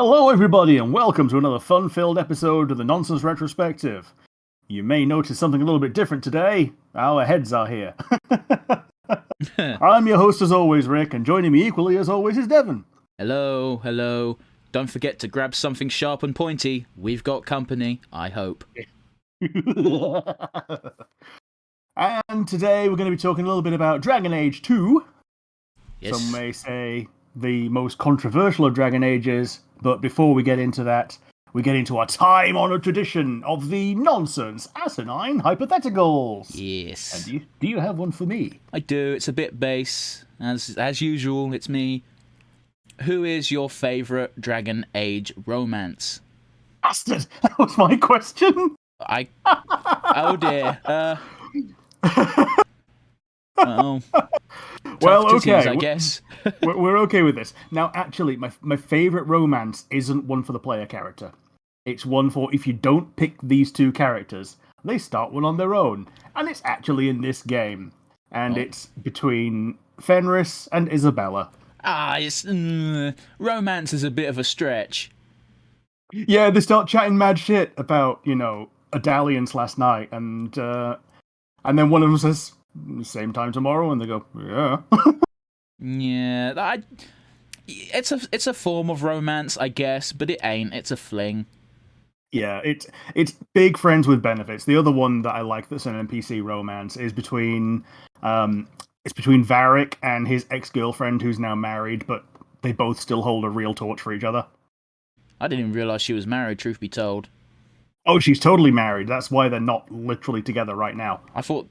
Hello, everybody, and welcome to another fun-filled episode of the Nonsense Retrospective. You may notice something a little bit different today. Our heads are here. I'm your host, as always, Rick, and joining me equally, as always, is Devon. Hello, hello. Don't forget to grab something sharp and pointy. We've got company, I hope. And today we're going to be talking a little bit about Dragon Age 2. Yes. Some may say the most controversial of Dragon Ages, but before we get into that, we get into our time-honoured tradition of the nonsense, asinine hypotheticals. Yes. And do you have one for me? I do. It's a bit base. As usual, it's me. Who is your favourite Dragon Age romance? Bastard! That was my question! Oh dear. Well, okay. I guess. we're okay with this. Now, actually, my favourite romance isn't one for the player character. It's one for if you don't pick these two characters, they start one on their own. And it's actually in this game. And it's between Fenris and Isabella. Romance is a bit of a stretch. Yeah, they start chatting mad shit about, a dalliance last night, and then one of them says, same time tomorrow, and they go, yeah. Yeah, it's a form of romance, I guess, but it ain't. It's a fling. Yeah, it's big friends with benefits. The other one that I like that's an NPC romance is between Varric and his ex-girlfriend who's now married, but they both still hold a real torch for each other. I didn't even realise she was married, truth be told. Oh, she's totally married. That's why they're not literally together right now. I thought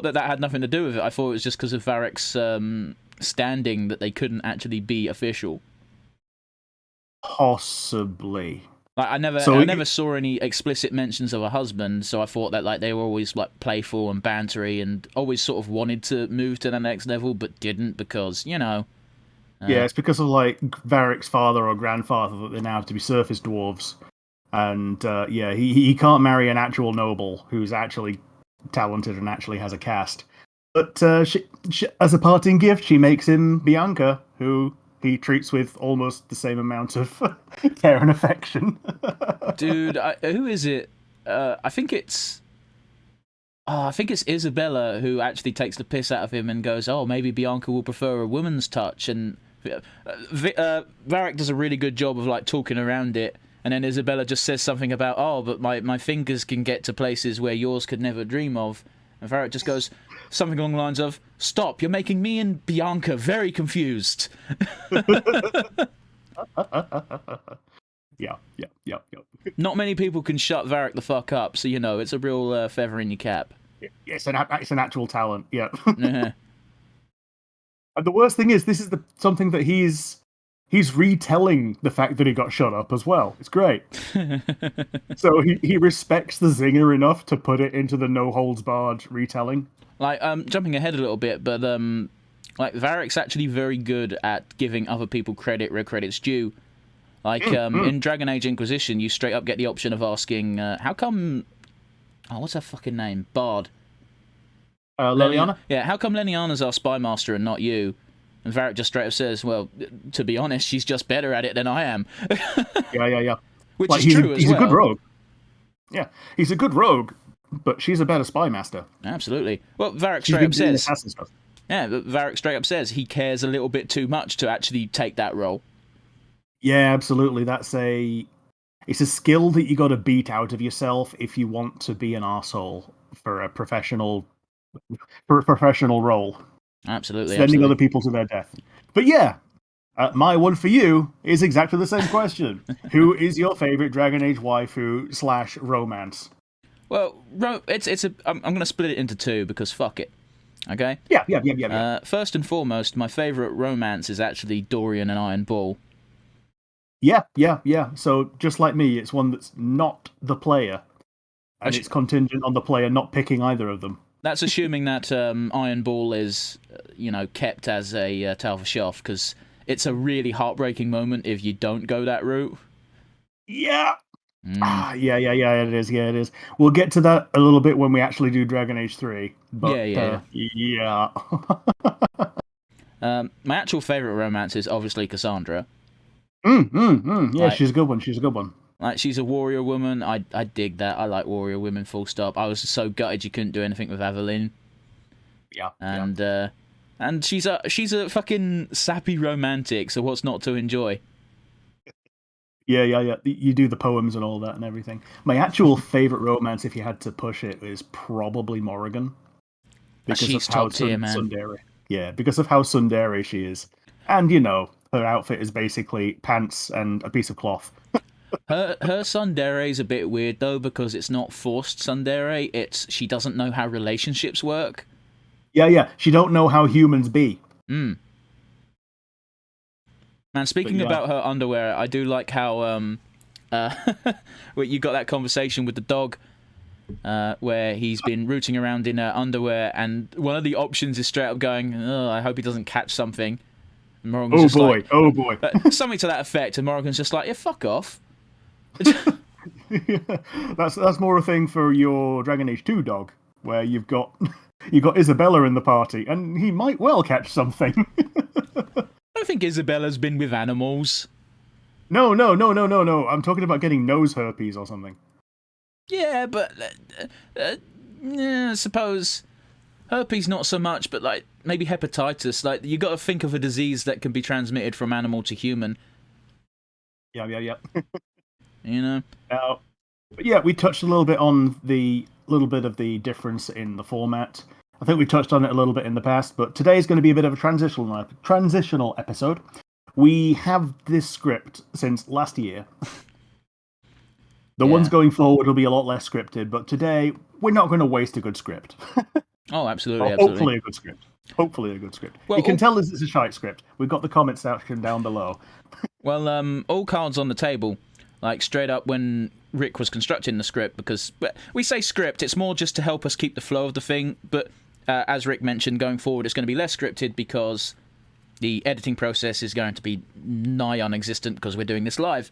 that had nothing to do with it. I thought it was just because of Varric's standing that they couldn't actually be official. Possibly. Like, I never saw any explicit mentions of a husband, so I thought that they were always playful and bantery and always sort of wanted to move to the next level but didn't because, yeah, it's because of Varric's father or grandfather that they now have to be surface dwarves. And he can't marry an actual noble who's actually talented and actually has a caste. But she, as a parting gift, she makes him Bianca, who he treats with almost the same amount of care and affection. Dude, who is it? I think it's Isabella who actually takes the piss out of him and goes, "Oh, maybe Bianca will prefer a woman's touch." And Varric does a really good job of talking around it. And then Isabella just says something about, "Oh, but my fingers can get to places where yours could never dream of." And Varric just goes something along the lines of, "Stop, you're making me and Bianca very confused." Yeah. Not many people can shut Varric the fuck up, so it's a real feather in your cap. It's an actual talent, yeah. Uh-huh. And the worst thing is, this is something that he's retelling the fact that he got shut up as well. It's great. So he respects the zinger enough to put it into the no-holds-barred retelling. Jumping ahead a little bit, but Varric's actually very good at giving other people credit where credit's due. In Dragon Age Inquisition, you straight up get the option of asking, how come... Oh, what's her fucking name? Bard. Leliana? Yeah, how come Leliana's our spy master and not you? And Varric just straight up says, well, to be honest, she's just better at it than I am. Yeah. Which is true as well. He's a good rogue. Yeah, he's a good rogue, but she's a better spy master. Absolutely. Well, Varric straight up says... Yeah, Varric straight up says he cares a little bit too much to actually take that role. Yeah, absolutely. It's a skill that you got to beat out of yourself if you want to be an arsehole for a professional role. Absolutely. Sending other people to their death. But yeah, my one for you is exactly the same question. Who is your favorite Dragon Age waifu / romance? Well, I'm going to split it into two because fuck it. Okay? Yeah. First and foremost, my favorite romance is actually Dorian and Iron Bull. Yeah. So just like me, it's one that's not the player. And it's contingent on the player not picking either of them. That's assuming that Iron Bull is, kept as a Tale for Shelf, because it's a really heartbreaking moment if you don't go that route. Yeah. Yeah, it is. We'll get to that a little bit when we actually do Dragon Age 3. But, yeah. My actual favourite romance is obviously Cassandra. Yeah, Like, she's a good one. She's a good one. like she's a warrior woman. I dig that. I like warrior women. Full stop. I was so gutted you couldn't do anything with Avalene. Yeah, And she's a fucking sappy romantic. So what's not to enjoy? yeah. You do the poems and all that and everything. My actual favorite romance, if you had to push it, is probably Morrigan. Because She's of how top tier, man. Tsundere. Yeah, because of how Tsundere she is. And, her outfit is basically pants and a piece of cloth. Her tsundere is a bit weird though, because it's not forced tsundere. It's she doesn't know how relationships work. Yeah. She don't know how humans be. Man, speaking about her underwear, I do like how where you got that conversation with the dog, where he's been rooting around in her underwear, and one of the options is straight up going, "Oh, I hope he doesn't catch something." And Morrigan's oh boy. Something to that effect, and Morrigan's just like, "Yeah, fuck off." That's more a thing for your Dragon Age 2 dog, where you've got Isabella in the party, and he might well catch something. I don't think Isabella's been with animals. No. I'm talking about getting nose herpes or something. Yeah, but I suppose herpes not so much, but like maybe hepatitis. Like you got to think of a disease that can be transmitted from animal to human. Yeah. But yeah, we touched a little bit on the little bit of the difference in the format. I think we touched on it a little bit in the past, but today is going to be a bit of a transitional episode. We have this script since last year. The ones going forward will be a lot less scripted, but today we're not going to waste a good script. Oh, absolutely. Hopefully a good script. Well, you can tell this is a shite script. We've got the comment section down below. Well, all cards on the table. Like, straight up when Rick was constructing the script, because we say script, it's more just to help us keep the flow of the thing, but as Rick mentioned, going forward it's going to be less scripted because the editing process is going to be nigh non-existent because we're doing this live.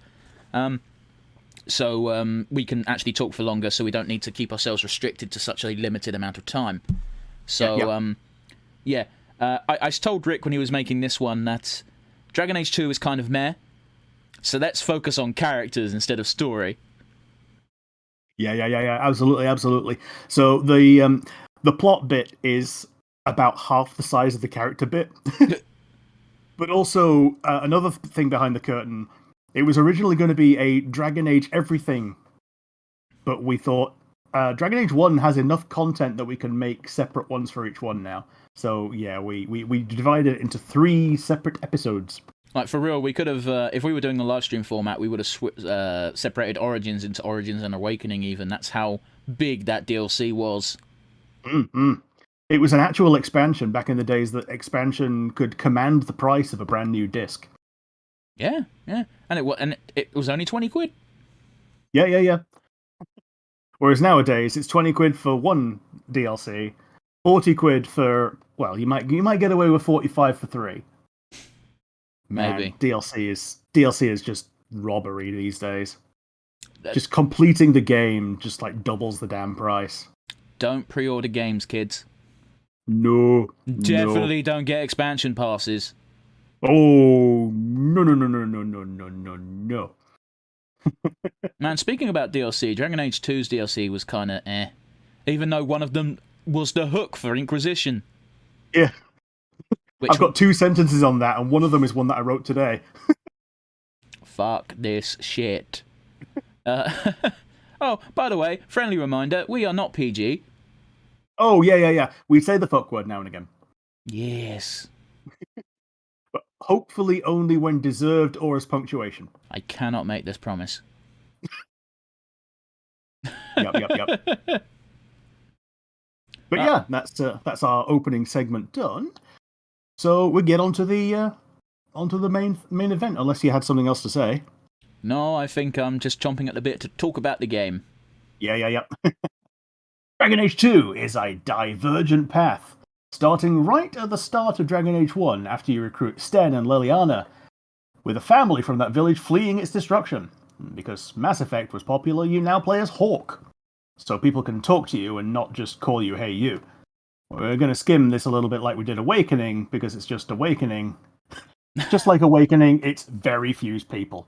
So we can actually talk for longer, so we don't need to keep ourselves restricted to such a limited amount of time. So, I told Rick when he was making this one that Dragon Age 2 is kind of meh, so let's focus on characters instead of story. Yeah, absolutely. So the plot bit is about half the size of the character bit. But also, another thing behind the curtain, it was originally going to be a Dragon Age everything, but we thought Dragon Age 1 has enough content that we can make separate ones for each one now. So yeah, we divided it into 3 separate episodes. Like, for real, we could have, if we were doing the live stream format, we would have separated Origins into Origins and Awakening even. That's how big that DLC was. Mm-hmm. It was an actual expansion back in the days that expansion could command the price of a brand new disc. Yeah. And it was only 20 quid. Yeah. Whereas nowadays, it's 20 quid for one DLC, 40 quid for, well, you might get away with 45 for 3. Maybe. Man, DLC is just robbery these days. Just completing the game just like doubles the damn price. Don't pre-order games, kids. No. Definitely don't get expansion passes. Oh, no. Man, speaking about DLC, Dragon Age 2's DLC was kind of eh. Even though one of them was the hook for Inquisition. Yeah. I've got 2 sentences on that, and one of them is one that I wrote today. Fuck this shit. Oh, by the way, friendly reminder, we are not PG. Oh, yeah. We say the fuck word now and again. Yes. But hopefully only when deserved or as punctuation. I cannot make this promise. Yep. But yeah, that's our opening segment done. So we get onto the main event, unless you had something else to say. No, I think I'm just chomping at the bit to talk about the game. Yeah. Dragon Age 2 is a divergent path, starting right at the start of Dragon Age 1 after you recruit Sten and Liliana, with a family from that village fleeing its destruction. Because Mass Effect was popular, you now play as Hawk, so people can talk to you and not just call you hey you. We're going to skim this a little bit like we did Awakening, because it's just Awakening, Just like Awakening, it's very few people.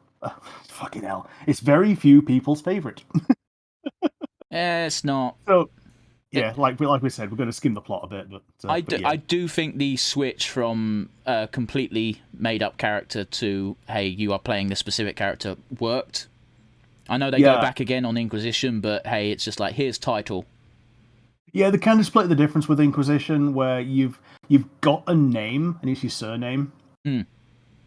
Fucking hell. It's very few people's favorite. It's not. So, yeah, like we said, we're going to skim the plot a bit. But I do think the switch from a completely made-up character to, hey, you are playing this specific character worked. I know they go back again on Inquisition, but hey, it's just like, here's title. Yeah, they kind of split the difference with Inquisition, where you've got a name, and it's your surname. Mm.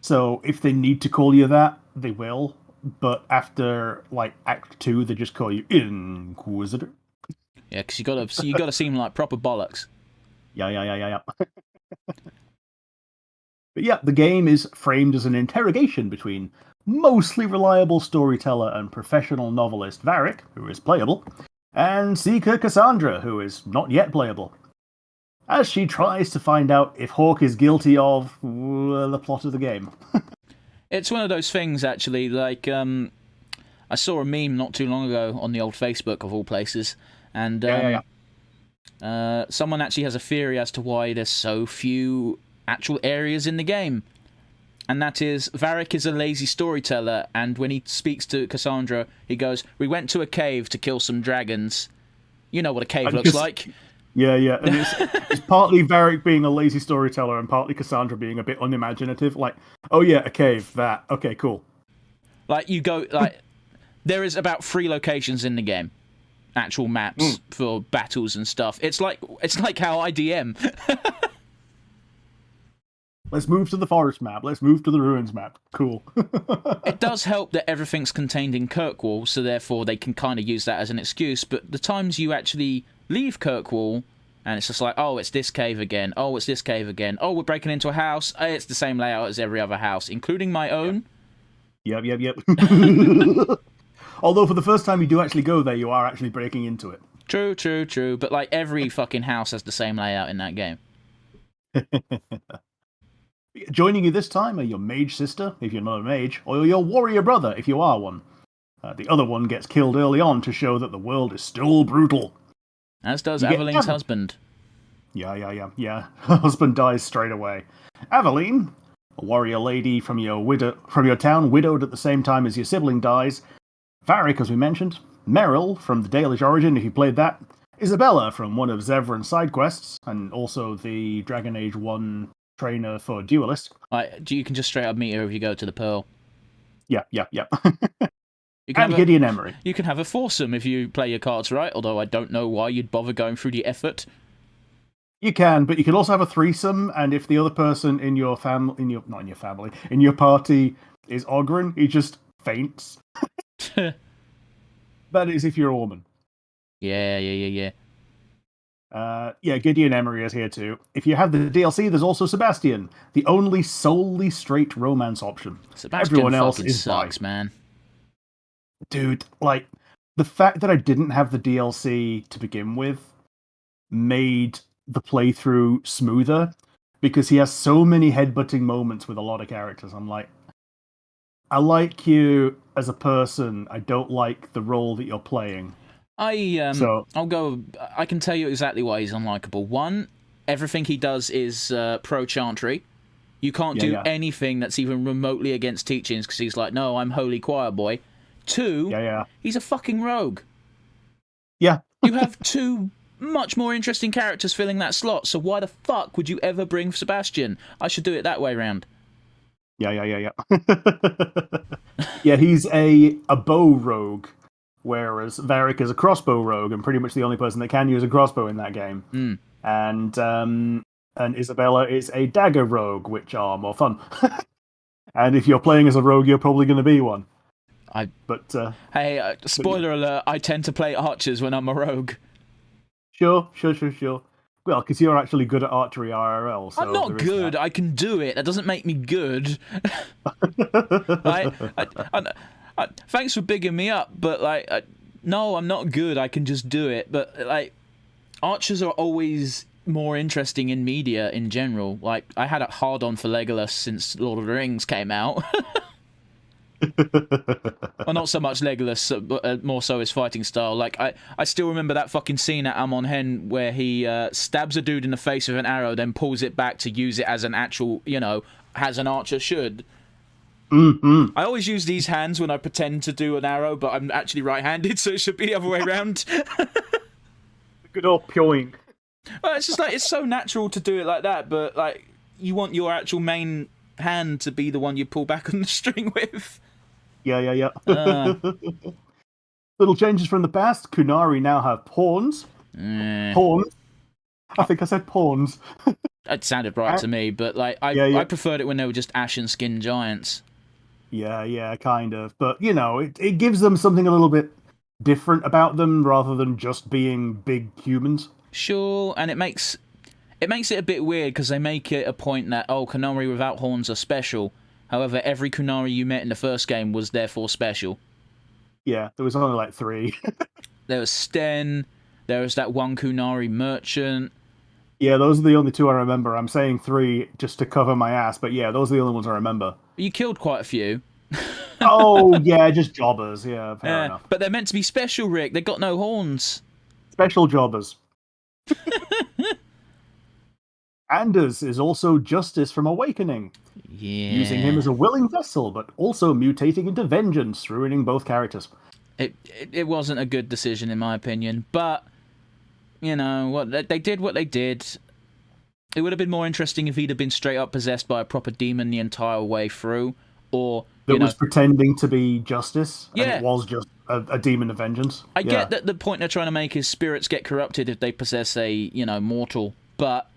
So if they need to call you that, they will. But after like Act 2, they just call you Inquisitor. Yeah, because you gotta seem like proper bollocks. Yeah. But yeah, the game is framed as an interrogation between mostly reliable storyteller and professional novelist Varric, who is playable, and Seeker Cassandra, who is not yet playable, as she tries to find out if Hawke is guilty of the plot of the game. It's one of those things, actually, like, I saw a meme not too long ago on the old Facebook, of all places, and someone actually has a theory as to why there's so few actual areas in the game. And that is, Varric is a lazy storyteller, and when he speaks to Cassandra, he goes, "We went to a cave to kill some dragons." You know what a cave looks like. Yeah. And it's partly Varric being a lazy storyteller and partly Cassandra being a bit unimaginative. Like, oh yeah, a cave, that. Okay, cool. Like, you go, like, there is about 3 locations in the game. Actual maps for battles and stuff. It's like how I DM. Let's move to the forest map. Let's move to the ruins map. Cool. It does help that everything's contained in Kirkwall, so therefore they can kind of use that as an excuse, but the times you actually leave Kirkwall, and it's just like, oh, it's this cave again. Oh, it's this cave again. Oh, we're breaking into a house. It's the same layout as every other house, including my own. Yep. Although for the first time you do actually go there, you are actually breaking into it. True. But like every fucking house has the same layout in that game. Joining you this time are your mage sister, if you're not a mage, or your warrior brother, if you are one. The other one gets killed early on to show that the world is still brutal. As does Avalene's husband. Yeah. Her husband dies straight away. Avalene, a warrior lady from your town, widowed at the same time as your sibling dies. Varric, as we mentioned. Meryl, from the Dalish origin, if you played that. Isabella, from one of Zevran's side quests, and also the Dragon Age 1 trainer for Duelist. You can just straight up meet her if you go to the Pearl. Yeah. And Gideon Emery. You can have a foursome if you play your cards right, although I don't know why you'd bother going through the effort. You can, but you can also have a threesome, and if the other person in your party is Ogren, he just faints. That is if you're a woman. Yeah. Gideon Emery is here too. If you have the DLC, there's also Sebastian, the only solely straight romance option. Sebastian Everyone else is sucks, man. Dude, like, the fact that I didn't have the DLC to begin with made the playthrough smoother, because he has so many headbutting moments with a lot of characters. I'm like, I like you as a person, I don't like the role that you're playing. I can tell you exactly why he's unlikable. One, everything he does is pro-chantry. You can't do anything that's even remotely against teachings, because he's like, no, I'm holy choir boy. Two, he's a fucking rogue. Yeah. You have 2 much more interesting characters filling that slot, so why the fuck would you ever bring Sebastian? I should do it that way round. Yeah. Yeah, he's a bow rogue, whereas Varric is a crossbow rogue, and pretty much the only person that can use a crossbow in that game. And Isabella is a dagger rogue, which are more fun. And if you're playing as a rogue, you're probably going to be one. Spoiler alert, I tend to play archers when I'm a rogue. Sure. Well, because you're actually good at archery IRL. So I'm not good. I can do it. That doesn't make me good. Thanks for bigging me up, but no, I'm not good. I can just do it. But archers are always more interesting in media in general. Like, I had a hard on for Legolas since Lord of the Rings came out. Well, not so much Legolas, but more so his fighting style. Like, I still remember that fucking scene at Amon Hen where he stabs a dude in the face with an arrow, then pulls it back to use it as an actual, as an archer should. Mm-hmm. I always use these hands when I pretend to do an arrow, but I'm actually right-handed, so it should be the other way around. Good old pyoing. Well, it's just like, it's so natural to do it like that, but like, you want your actual main hand to be the one you pull back on the string with. Yeah. Little changes from the past. Kunari now have pawns. Pawns. I think I said pawns. It sounded right to me, but like I preferred it when they were just ashen skin giants. Yeah, kind of. But it gives them something a little bit different about them rather than just being big humans. Sure, and it makes it a bit weird because they make it a point that Kunari without horns are special. However, every Kunari you met in the first game was therefore special. Yeah, there was only like 3. There was Sten, there was that one Kunari merchant. Yeah, those are the only 2 I remember. I'm saying 3 just to cover my ass, but yeah, those are the only ones I remember. You killed quite a few. Oh, yeah, just jobbers. Yeah, fair enough. But they're meant to be special, Rick. They got no horns. Special jobbers. Anders is also Justice from Awakening. Yeah. Using him as a willing vessel, but also mutating into Vengeance, ruining both characters. It wasn't a good decision, in my opinion, but, they did what they did. It would have been more interesting if he'd have been straight up possessed by a proper demon the entire way through, or... That was pretending to be Justice, yeah. and it was just a demon of vengeance. I get that the point they're trying to make is spirits get corrupted if they possess a, mortal, but...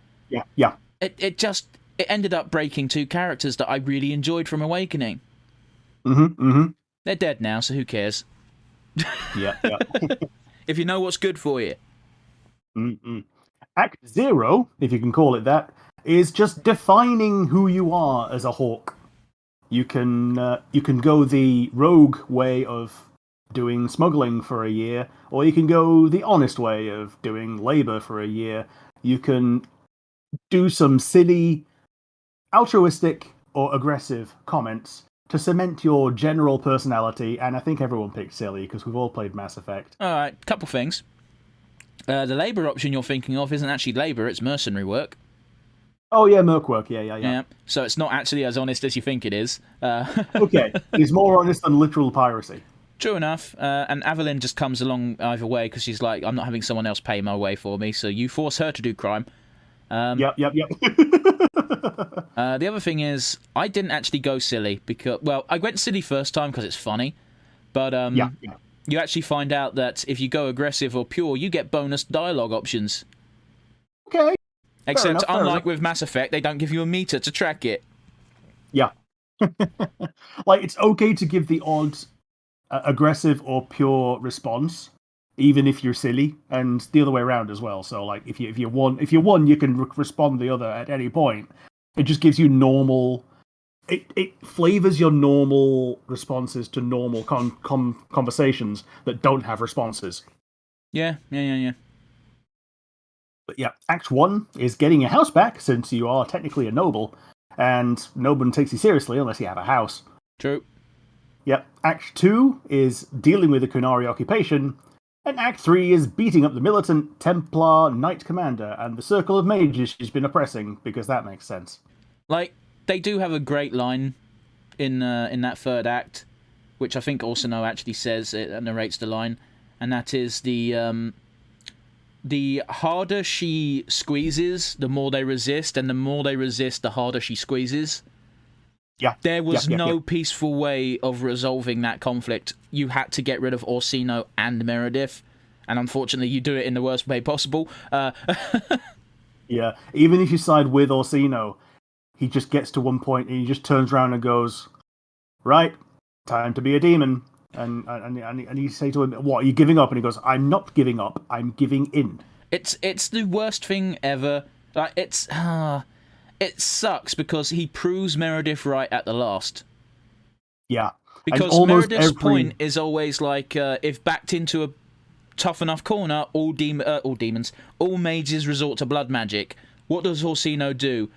Yeah. It ended up breaking 2 characters that I really enjoyed from Awakening. Mm-hmm. They're dead now, so who cares? Yeah. If you know what's good for you. Mm-mm. Act 0, if you can call it that, is just defining who you are as a hawk. You can go the rogue way of doing smuggling for a year, or you can go the honest way of doing labor for a year. You can do some silly, altruistic, or aggressive comments to cement your general personality, and I think everyone picked silly because we've all played Mass Effect. Alright, couple things. The labour option you're thinking of isn't actually labour, it's mercenary work. Oh yeah, merc work, yeah. So it's not actually as honest as you think it is. Okay, it's more honest than literal piracy. True enough, and Avalene just comes along either way because she's like, I'm not having someone else pay my way for me, so you force her to do crime. Yep. The other thing is, I didn't actually go silly because, well, I went silly first time because it's funny, but you actually find out that if you go aggressive or pure, you get bonus dialogue options. Okay. Except, unlike with Mass Effect, they don't give you a meter to track it. Yeah. Like, it's okay to give the odd aggressive or pure response, even if you're silly, and the other way around as well. So, like, if you're one, you can respond the other at any point. It just gives you normal. It flavors your normal responses to normal conversations that don't have responses. Yeah. But yeah, Act 1 is getting your house back, since you are technically a noble, and no one takes you seriously unless you have a house. True. Yep. Act 2 is dealing with the Kunari occupation, and Act 3 is beating up the militant Templar Knight Commander and the circle of mages she's been oppressing, because that makes sense. Like, they do have a great line in that third act, which I think Orsino actually says, it narrates the line, and that is the harder she squeezes, the more they resist, and the more they resist, the harder she squeezes. Yeah. There was no peaceful way of resolving that conflict. You had to get rid of Orsino and Meredith, and unfortunately you do it in the worst way possible. Yeah, even if you side with Orsino, he just gets to one point and he just turns around and goes, right, time to be a demon. And you say to him, what, are you giving up? And he goes, I'm not giving up, I'm giving in. It's the worst thing ever. Like, it sucks because he proves Meredith right at the last. Yeah. Because Meredith's point is always like, if backed into a tough enough corner, all mages resort to blood magic. What does Orsino do?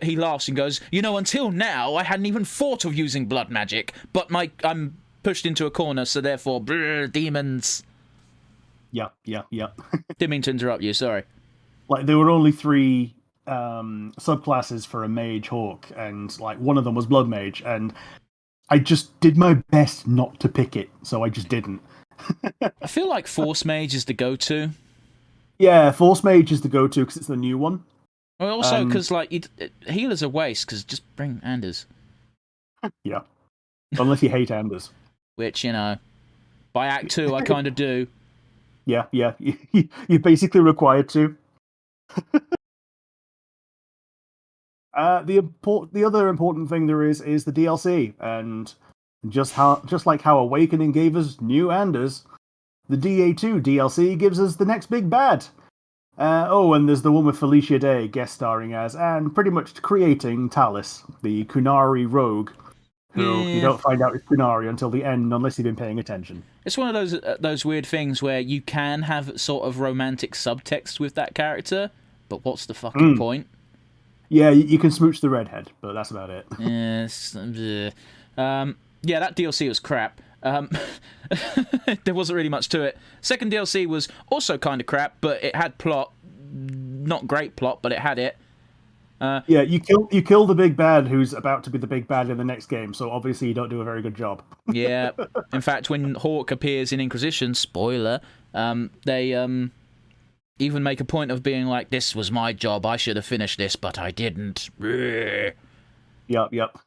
he laughs and goes, until now I hadn't even thought of using blood magic, but I'm pushed into a corner, so therefore, demons. Yeah. Didn't mean to interrupt you, sorry. Like, there were only 3 subclasses for a mage hawk, and like one of them was blood mage, and I just did my best not to pick it, so I just didn't. I feel like force mage is the go-to. Yeah, force mage is the go-to because it's the new one. Well, also because healers are waste, because just bring Anders. Yeah, unless you hate Anders. Which, by Act 2 I kind of do. Yeah, you're basically required to. The other important thing there is the DLC, and just like how Awakening gave us new Anders, the DA2 DLC gives us the next big bad. And there's the one with Felicia Day guest starring as, and pretty much creating Talus, the Kunari rogue, who you don't find out is Kunari until the end unless you've been paying attention. It's one of those weird things where you can have sort of romantic subtext with that character, but what's the fucking point? Yeah, you can smooch the redhead, but that's about it. Yes. Yeah, that DLC was crap. There wasn't really much to it. Second DLC was also kind of crap, but it had plot. Not great plot, but it had it. Yeah, you kill the big bad who's about to be the big bad in the next game, so obviously you don't do a very good job. Yeah. In fact, when Hawk appears in Inquisition, spoiler, they even make a point of being like, this was my job, I should have finished this, but I didn't. Yep.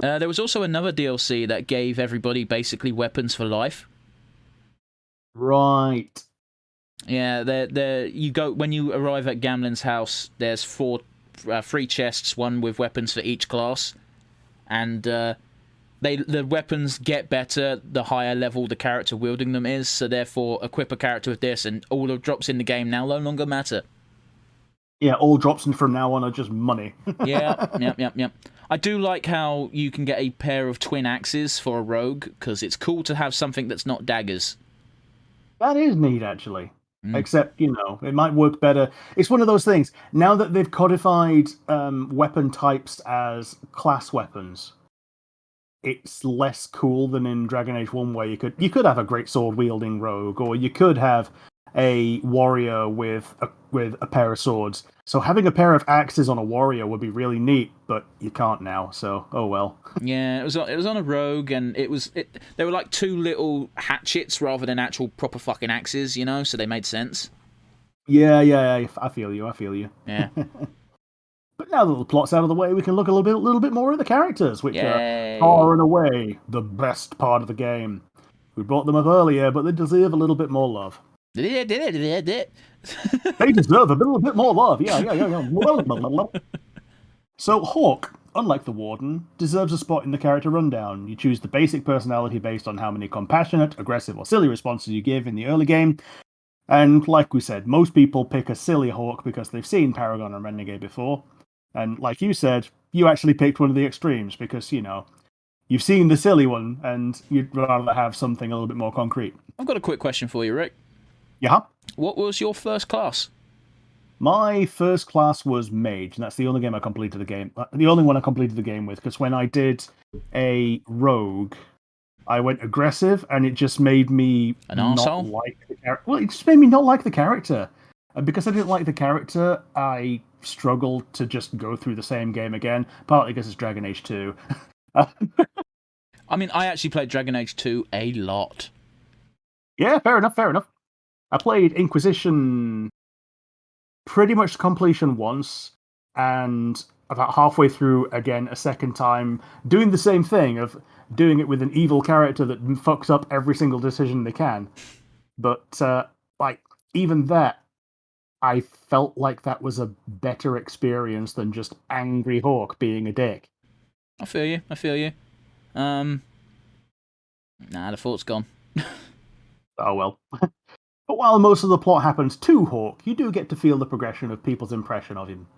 There was also another DLC that gave everybody basically weapons for life. Right. Yeah, you go when you arrive at Gamlen's house. There's 3 chests, one with weapons for each class, and the weapons get better the higher level the character wielding them is. So therefore, equip a character with this, and all the drops in the game now no longer matter. Yeah, all drops in from now on are just money. Yep. I do like how you can get a pair of twin axes for a rogue, because it's cool to have something that's not daggers. That is neat, actually. Except, it might work better. It's one of those things. Now that they've codified weapon types as class weapons, it's less cool than in Dragon Age 1, where you could have a great sword wielding rogue, or you could have a warrior with a pair of swords. So having a pair of axes on a warrior would be really neat, but you can't now. So oh well. Yeah, it was on a rogue, and they were like 2 little hatchets rather than actual proper fucking axes, so they made sense. Yeah, I feel you. Yeah. But now that the plot's out of the way, we can look a little bit more at the characters, which are far and away the best part of the game. We brought them up earlier, but they deserve a little bit more love. They deserve a little bit more love. Yeah. So Hawk, unlike the Warden, deserves a spot in the character rundown. You choose the basic personality based on how many compassionate, aggressive, or silly responses you give in the early game. And like we said, most people pick a silly Hawk because they've seen Paragon and Renegade before. And like you said, you actually picked one of the extremes because, you've seen the silly one and you'd rather have something a little bit more concrete. I've got a quick question for you, Rick. Yeah? What was your first class? My first class was Mage, and that's the only one I completed the game with, because when I did a Rogue, I went aggressive, and it just made me not like the character. Well, it just made me not like the character. And because I didn't like the character, I struggled to just go through the same game again, partly because it's Dragon Age 2. I mean, I actually played Dragon Age 2 a lot. Yeah, fair enough. I played Inquisition pretty much completion once, and about halfway through again a second time, doing the same thing of doing it with an evil character that fucks up every single decision they can. But even that, I felt like that was a better experience than just Angry Hawk being a dick. I feel you. Nah, the thought's gone. Oh well. But while most of the plot happens to Hawk, you do get to feel the progression of people's impression of him.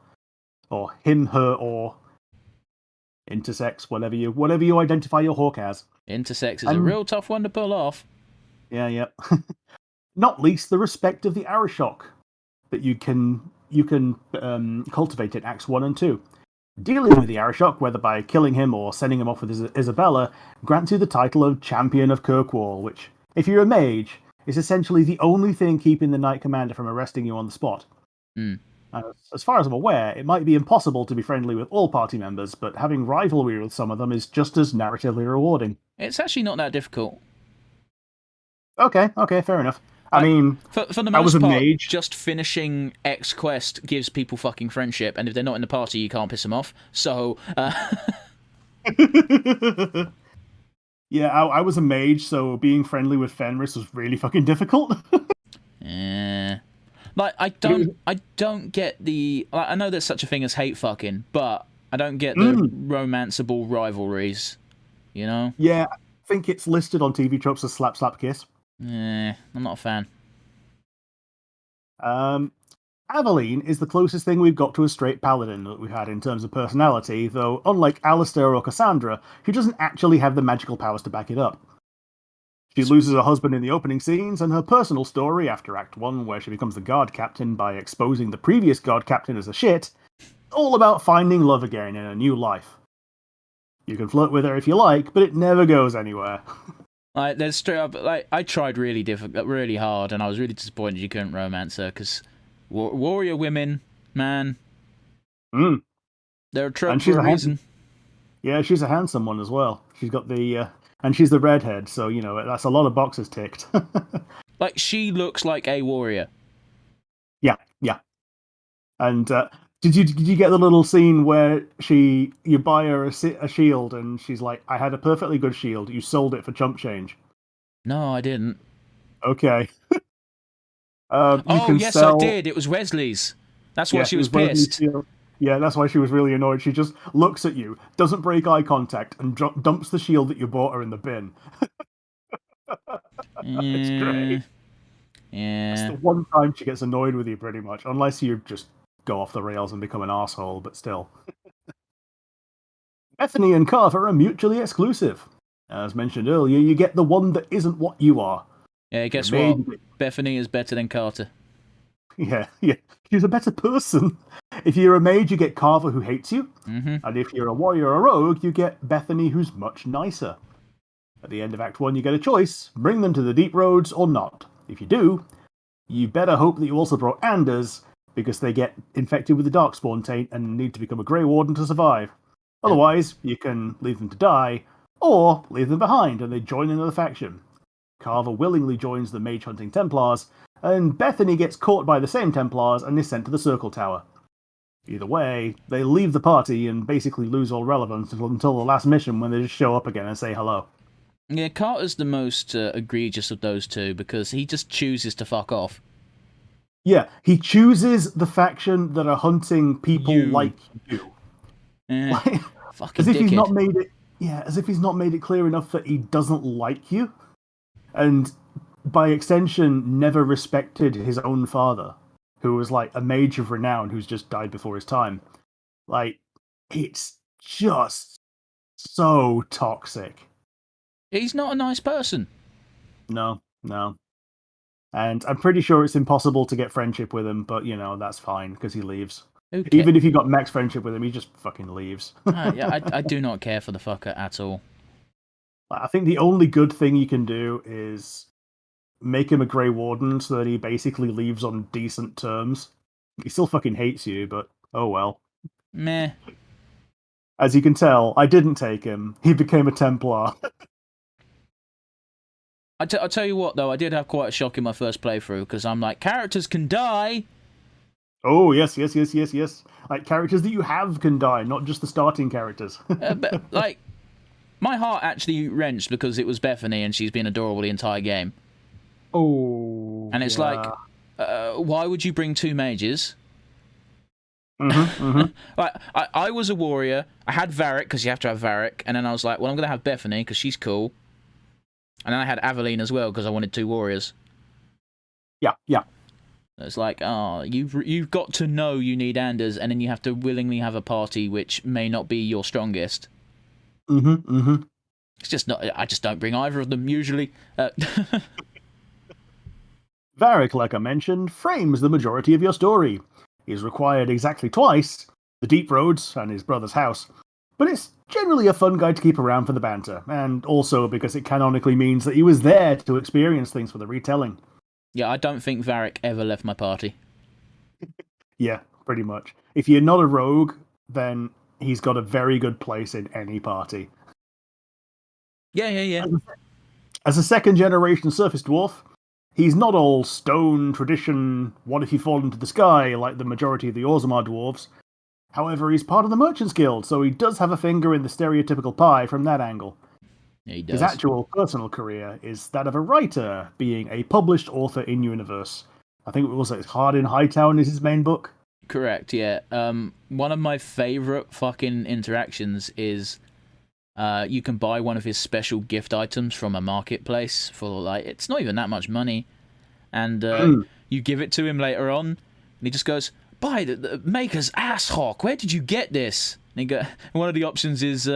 Or him, her, or intersex, whatever you identify your Hawk as. Intersex is a real tough one to pull off. Yeah. Not least the respect of the Arashok that you can you can cultivate in Acts 1 and 2. Dealing with the Arishok, whether by killing him or sending him off with Isabella, grants you the title of Champion of Kirkwall, which, if you're a mage, is essentially the only thing keeping the Knight Commander from arresting you on the spot. As far as I'm aware, it might be impossible to be friendly with all party members, but having rivalry with some of them is just as narratively rewarding. It's actually not that difficult. Okay, fair enough. I mean, for the most part, just finishing X quest gives people fucking friendship, and if they're not in the party, you can't piss them off. So, yeah, I was a mage, so being friendly with Fenris was really fucking difficult. Like I don't get the. Like, I know there's such a thing as hate fucking, but I don't get the romanceable rivalries. You know? Yeah, I think it's listed on TV tropes as slap slap kiss. I'm not a fan. Avalene is the closest thing we've got to a straight paladin that we've had in terms of personality, though unlike Alistair or Cassandra, she doesn't actually have the magical powers to back it up. She loses her husband in the opening scenes, and her personal story after Act 1, where she becomes the guard captain by exposing the previous guard captain as a shit, all about finding love again in a new life. You can flirt with her if you like, but it never goes anywhere. Like, there's straight up, like, I tried really hard, and I was really disappointed you couldn't romance her, because warrior women, man, they're a trope for a reason. Yeah, she's a handsome one as well. She's got the, and she's the redhead, so, you know, that's a lot of boxes ticked. Like, she looks like a warrior. Yeah. And, Did you get the little scene where you buy her a shield and she's like, I had a perfectly good shield, you sold it for chump change? No, I didn't. Okay. Yes, I did. It was Wesley's. That's why she was pissed. Yeah, that's why she was really annoyed. She just looks at you, doesn't break eye contact, and dumps the shield that you bought her in the bin. It's great. Yeah. That's the one time she gets annoyed with you, pretty much, unless you just go off the rails and become an asshole, but still. Bethany and Carver are mutually exclusive. As mentioned earlier, you get the one that isn't what you are. Yeah, guess what? Bethany is better than Carter. Yeah. She's a better person. If you're a mage, you get Carver, who hates you. Mm-hmm. And if you're a warrior or a rogue, you get Bethany, who's much nicer. At the end of Act 1, you get a choice. Bring them to the Deep Roads or not. If you do, you better hope that you also brought Anders, because they get infected with the Darkspawn taint and need to become a Grey Warden to survive. Otherwise, you can leave them to die, or leave them behind and they join another faction. Carver willingly joins the mage-hunting Templars, and Bethany gets caught by the same Templars and is sent to the Circle Tower. Either way, they leave the party and basically lose all relevance until the last mission, when they just show up again and say hello. Yeah, Carter's the most egregious of those two, because he just chooses to fuck off. Yeah, he chooses the faction that are hunting people like you. Fucking as if dickhead. he's not made it. Yeah, as if he's not made it clear enough that he doesn't like you, and by extension, never respected his own father, who was like a mage of renown who's just died before his time. Like, it's just so toxic. He's not a nice person. No. And I'm pretty sure it's impossible to get friendship with him, but, you know, that's fine, because he leaves. Okay. Even if you got max friendship with him, he just fucking leaves. I do not care for the fucker at all. I think the only good thing you can do is make him a Grey Warden so that he basically leaves on decent terms. He still fucking hates you, but oh well. Meh. As you can tell, I didn't take him. He became a Templar. I'll tell you what, though, I did have quite a shock in my first playthrough, because I'm like, characters can die! Oh, yes. Like, characters that you have can die, not just the starting characters. But, like, my heart actually wrenched because it was Bethany and she's been adorable the entire game. Oh, and it's like, why would you bring two mages? Like, I was a warrior, I had Varric, because you have to have Varric, and then I was like, well, I'm going to have Bethany, because she's cool. And then I had Avalene as well, because I wanted two warriors. Yeah. It's like, you've got to know you need Anders, and then you have to willingly have a party which may not be your strongest. It's just not. I just don't bring either of them usually. Varric, like I mentioned, frames the majority of your story. He's required exactly twice, the deep roads and his brother's house, but it's generally a fun guy to keep around for the banter, and also because it canonically means that he was there to experience things for the retelling. Yeah, I don't think Varric ever left my party. Yeah, pretty much. If you're not a rogue, then he's got a very good place in any party. Yeah. As a second-generation surface dwarf, he's not all stone, tradition, what if you fall into the sky, like the majority of the Orzammar dwarves. However, he's part of the Merchants Guild, so he does have a finger in the stereotypical pie from that angle. Yeah, he does. His actual personal career is that of a writer, being a published author in universe. I think it was Hard in Hightown is his main book. Correct, yeah. One of my favourite fucking interactions is you can buy one of his special gift items from a marketplace for, like, it's not even that much money. And you give it to him later on, and he just goes, "By the maker's ass hawk, where did you get this?" And one of the options is,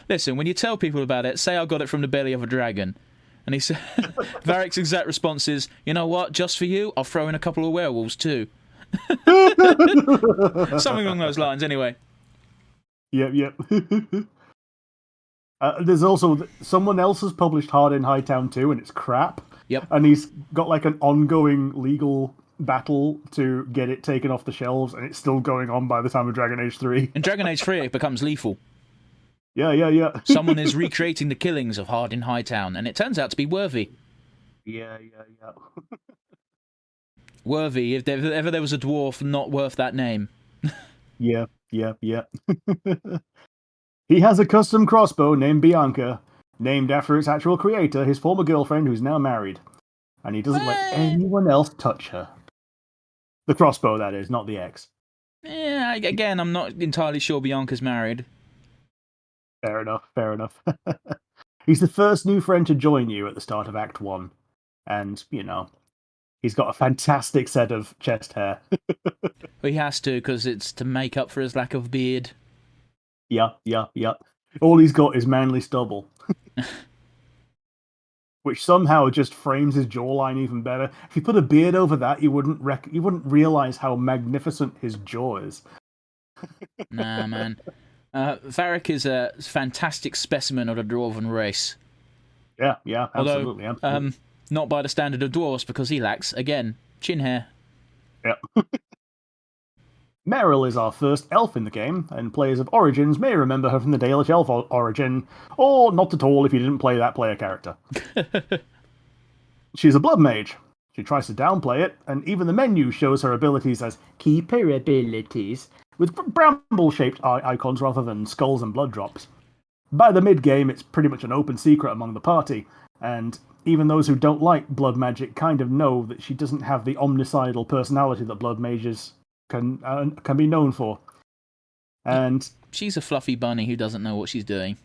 listen, when you tell people about it, say I got it from the belly of a dragon. And he said, Varric's exact response is, "You know what, just for you, I'll throw in a couple of werewolves too." Something along those lines, anyway. Yep. There's also someone else has published Hard in Hightown too, and it's crap. Yep. And he's got like an ongoing legal battle to get it taken off the shelves, and it's still going on by the time of Dragon Age 3. In Dragon Age 3, it becomes lethal. Yeah. Someone is recreating the killings of Hard in Hightown, and it turns out to be worthy. Yeah. Worthy, if ever there was a dwarf not worth that name. Yeah. He has a custom crossbow named Bianca, named after its actual creator, his former girlfriend, who's now married. And he doesn't let anyone else touch her. The crossbow, that is, not the X. Yeah, again, I'm not entirely sure Bianca's married. Fair enough. He's the first new friend to join you at the start of Act 1. And, he's got a fantastic set of chest hair. He has to, because it's to make up for his lack of beard. Yeah. All he's got is manly stubble. Which somehow just frames his jawline even better. If you put a beard over that, you wouldn't realize how magnificent his jaw is. Nah, man. Varric is a fantastic specimen of the dwarven race. Yeah, absolutely. Although, not by the standard of dwarves, because he lacks, again, chin hair. Yep. Meryl is our first elf in the game, and players of Origins may remember her from the Dalish Elf origin, or not at all if you didn't play that player character. She's a blood mage. She tries to downplay it, and even the menu shows her abilities as keeper abilities, with bramble-shaped icons rather than skulls and blood drops. By the mid-game, it's pretty much an open secret among the party, and even those who don't like blood magic kind of know that she doesn't have the omnicidal personality that blood mages can be known for. And she's a fluffy bunny who doesn't know what she's doing.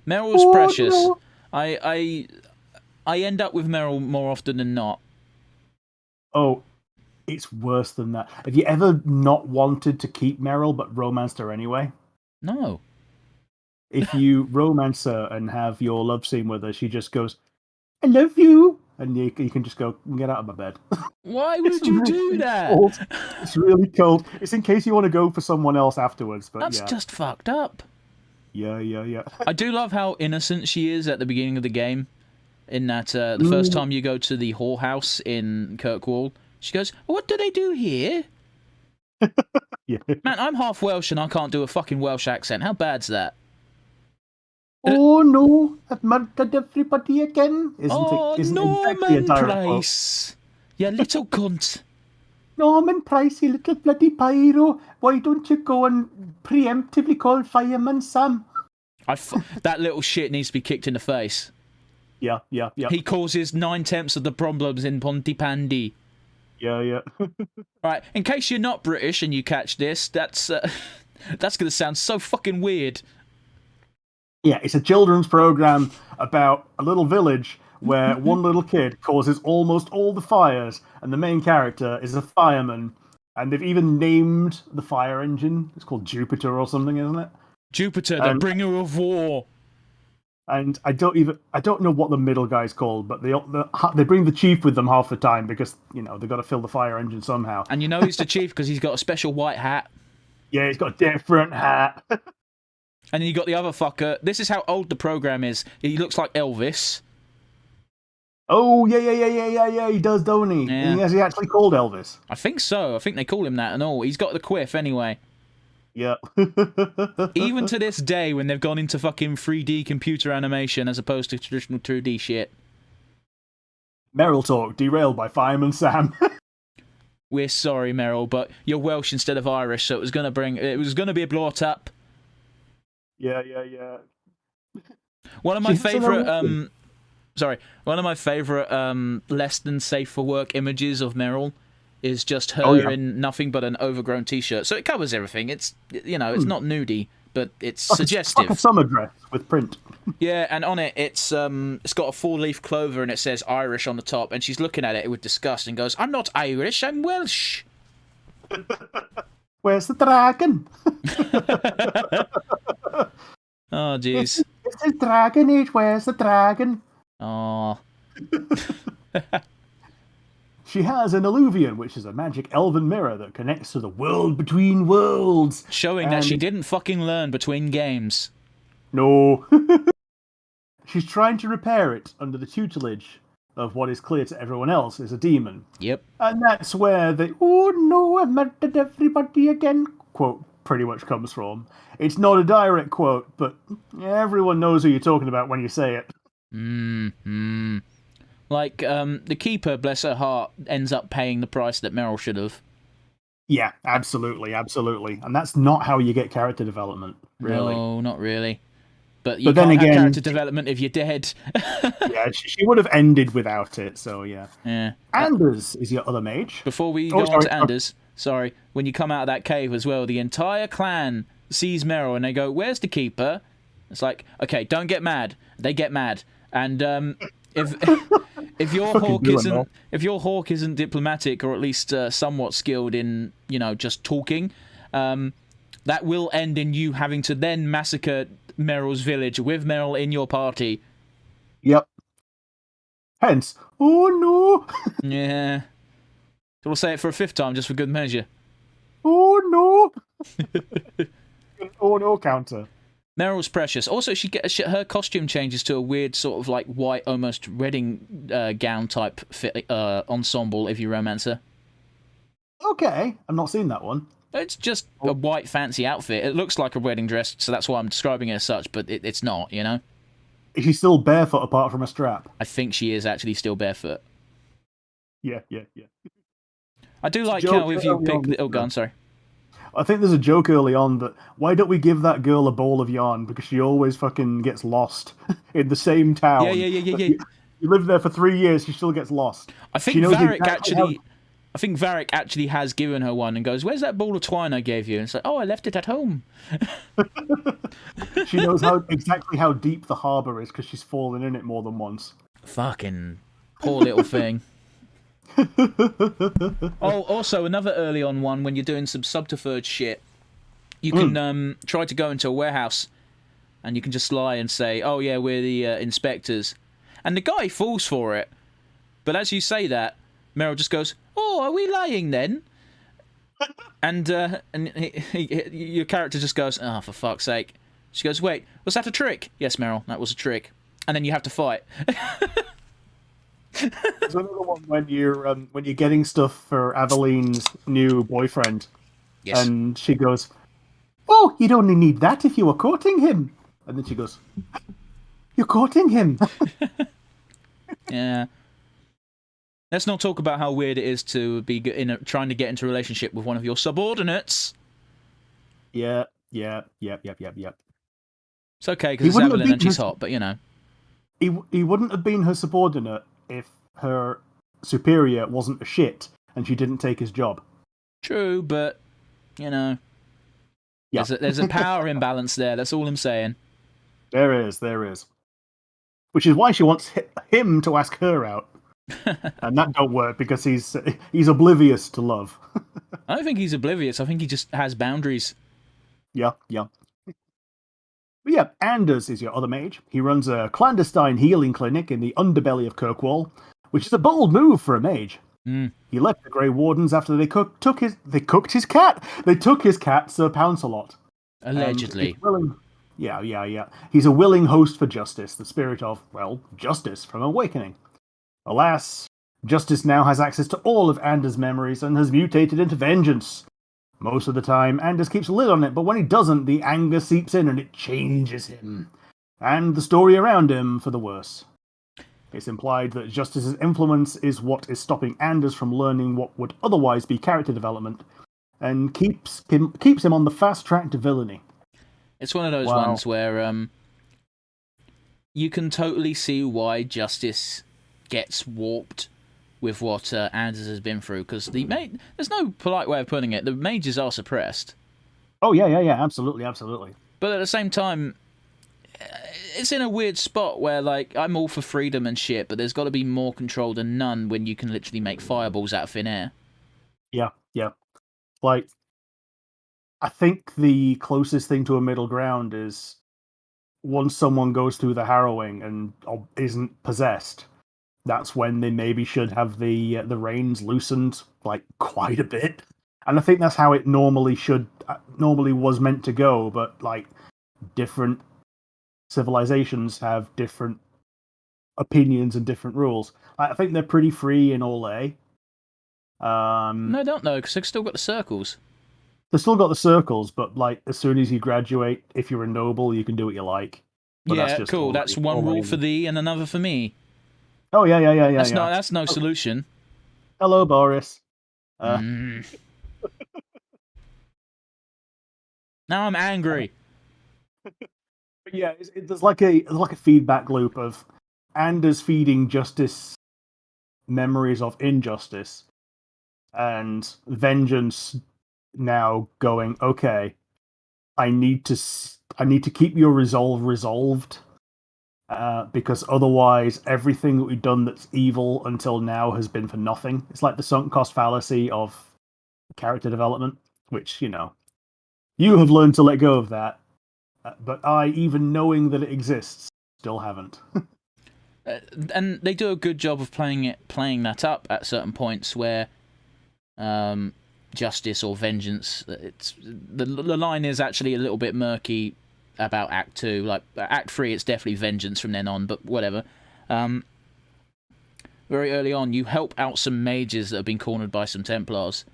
Meryl's precious. No. I end up with Meryl more often than not. Oh, it's worse than that. Have you ever not wanted to keep Meryl but romanced her anyway? No. If you romance her and have your love scene with her, she just goes, "I love you." And you can just go, "Get out of my bed." Why would you do that? Cold. It's really cold. It's in case you want to go for someone else afterwards. But that's just fucked up. Yeah. I do love how innocent she is at the beginning of the game. In that, the first time you go to the whorehouse in Kirkwall, she goes, "What do they do here?" Yeah. Man, I'm half Welsh and I can't do a fucking Welsh accent. How bad's that? Oh no, I've murdered everybody again. Isn't Norman exactly a direct Price, you little cunt. Norman Price, you little bloody pyro. Why don't you go and preemptively call Fireman Sam? That little shit needs to be kicked in the face. Yeah. He causes 9/10 of the problems in Pontypandy. Yeah. Right, in case you're not British and you catch this, that's going to sound so fucking weird. Yeah, it's a children's program about a little village where one little kid causes almost all the fires, and the main character is a fireman. And they've even named the fire engine. It's called Jupiter or something, isn't it? Jupiter, the bringer of war. And I don't know what the middle guy's called, but they bring the chief with them half the time because they've got to fill the fire engine somehow. And he's the chief because he's got a special white hat. Yeah, he's got a different hat. And then you got the other fucker. This is how old the program is. He looks like Elvis. Oh yeah. He does, don't he? Yeah. Is he actually called Elvis? I think so. I think they call him that and all. He's got the quiff anyway. Yeah. Even to this day, when they've gone into fucking 3D computer animation as opposed to traditional 2D shit. Meryl talk derailed by Fireman Sam. We're sorry, Meryl, but you're Welsh instead of Irish, so it was gonna be a blot up. Yeah. One of my favorite less than safe for work images of Meryl is just her in nothing but an overgrown t-shirt. So it covers everything. It's it's not nudie, but it's suggestive. It's like a summer dress with print. Yeah, and on it it's got a 4-leaf clover and it says Irish on the top, and she's looking at it with disgust and goes, "I'm not Irish, I'm Welsh." Where's the dragon? Oh jeez. It's the dragon age. Where's the dragon? Oh. She has an alluvion, which is a magic elven mirror that connects to the world between worlds. Showing that she didn't fucking learn between games. No. She's trying to repair it under the tutelage of what is clear to everyone else is a demon. Yep. And that's where the "oh no, I've murdered everybody again" quote pretty much comes from. It's not a direct quote, but everyone knows who you're talking about when you say it. Like, the keeper, bless her heart, ends up paying the price that Meryl should have. Yeah, absolutely. And that's not how you get character development, really. No, not really. But you can't have character development if you're dead. Yeah, she would have ended without it, so yeah. Yeah. Anders is your other mage. Before we go on to Anders, when you come out of that cave as well, the entire clan sees Meryl and they go, "Where's the keeper?" It's like, okay, don't get mad. They get mad. And if your hawk isn't diplomatic or at least somewhat skilled in just talking, that will end in you having to then massacre Meryl's village with Meryl in your party. Yep. Hence, oh no. Yeah. So we'll say it for a 5th time just for good measure. Oh no. Oh no counter. Meryl's precious. Also, her costume changes to a weird sort of like white, almost wedding gown type ensemble if you romance her. Okay, I've not seen that one. It's just a white fancy outfit. It looks like a wedding dress, so that's why I'm describing it as such, but it's not, Is she still barefoot apart from a strap? I think she is actually still barefoot. Yeah. I do like how if you pick... Oh, go on, sorry. I think there's a joke early on that why don't we give that girl a bowl of yarn because she always fucking gets lost in the same town. Yeah. You live there for 3 years, she still gets lost. I think Varric actually has given her one and goes, "Where's that ball of twine I gave you?" And it's like, "Oh, I left it at home." She knows exactly how deep the harbour is because she's fallen in it more than once. Fucking poor little thing. Oh, also another early on one when you're doing some subterfuge shit. You can try to go into a warehouse, and you can just lie and say, "Oh yeah, we're the inspectors," and the guy falls for it. But as you say that, Meryl just goes, "Oh, are we lying then?" and your character just goes, "Oh, for fuck's sake!" She goes, "Wait, was that a trick?" "Yes, Meryl, that was a trick." And then you have to fight. There's another one when you're getting stuff for Avalene's new boyfriend. Yes. And she goes, "Oh, you'd only need that if you were courting him." And then she goes, "You're courting him." Yeah. Let's not talk about how weird it is to be trying to get into a relationship with one of your subordinates. Yep. It's okay because it's Avalene and she's hot, but He wouldn't have been her subordinate if her superior wasn't a shit and she didn't take his job. True, but there's a power imbalance there. That's all I'm saying. There is. Which is why she wants him to ask her out, and that don't work because he's oblivious to love. I don't think he's oblivious. I think he just has boundaries. Yeah. But yeah, Anders is your other mage. He runs a clandestine healing clinic in the underbelly of Kirkwall, which is a bold move for a mage. He left the Grey Wardens after they cooked his cat. They took his cat, Sir Pouncelot. Allegedly. Yeah. He's a willing host for justice, the spirit of, well, justice from Awakening. Alas, justice now has access to all of Anders' memories and has mutated into vengeance. Most of the time, Anders keeps a lid on it, but when he doesn't, the anger seeps in and it changes him. And the story around him for the worse. It's implied that Justice's influence is what is stopping Anders from learning what would otherwise be character development, and keeps him on the fast track to villainy. It's one of those ones where you can totally see why Justice gets warped with what Anders has been through, because there's no polite way of putting it, the mages are suppressed. Oh, yeah, absolutely. But at the same time, it's in a weird spot where, like, I'm all for freedom and shit, but there's got to be more control than none when you can literally make fireballs out of thin air. Yeah. Like, I think the closest thing to a middle ground is once someone goes through the harrowing and isn't possessed, that's when they maybe should have the reins loosened, like, quite a bit. And I think that's how it normally was meant to go, but, like, different civilizations have different opinions and different rules. I think they're pretty free in Ole. No, I don't know, because they've still got the circles. They've still got the circles, but, like, as soon as you graduate, if you're a noble, you can do what you like. But yeah, that's cool. That's one rule for thee and another for me. Oh, yeah. That's no solution. Hello, Boris. Now I'm angry. But yeah, there's like a feedback loop of Anders feeding Justice memories of injustice, and Vengeance now going, okay, I need to keep your resolved, because otherwise everything that we've done that's evil until now has been for nothing. It's like the sunk cost fallacy of character development, which, you have learned to let go of that. But I, even knowing that it exists, still haven't. And they do a good job of playing that up at certain points where justice or vengeance. The line is actually a little bit murky about Act 2. Like Act 3, it's definitely vengeance from then on. But whatever. Very early on, you help out some mages that have been cornered by some Templars,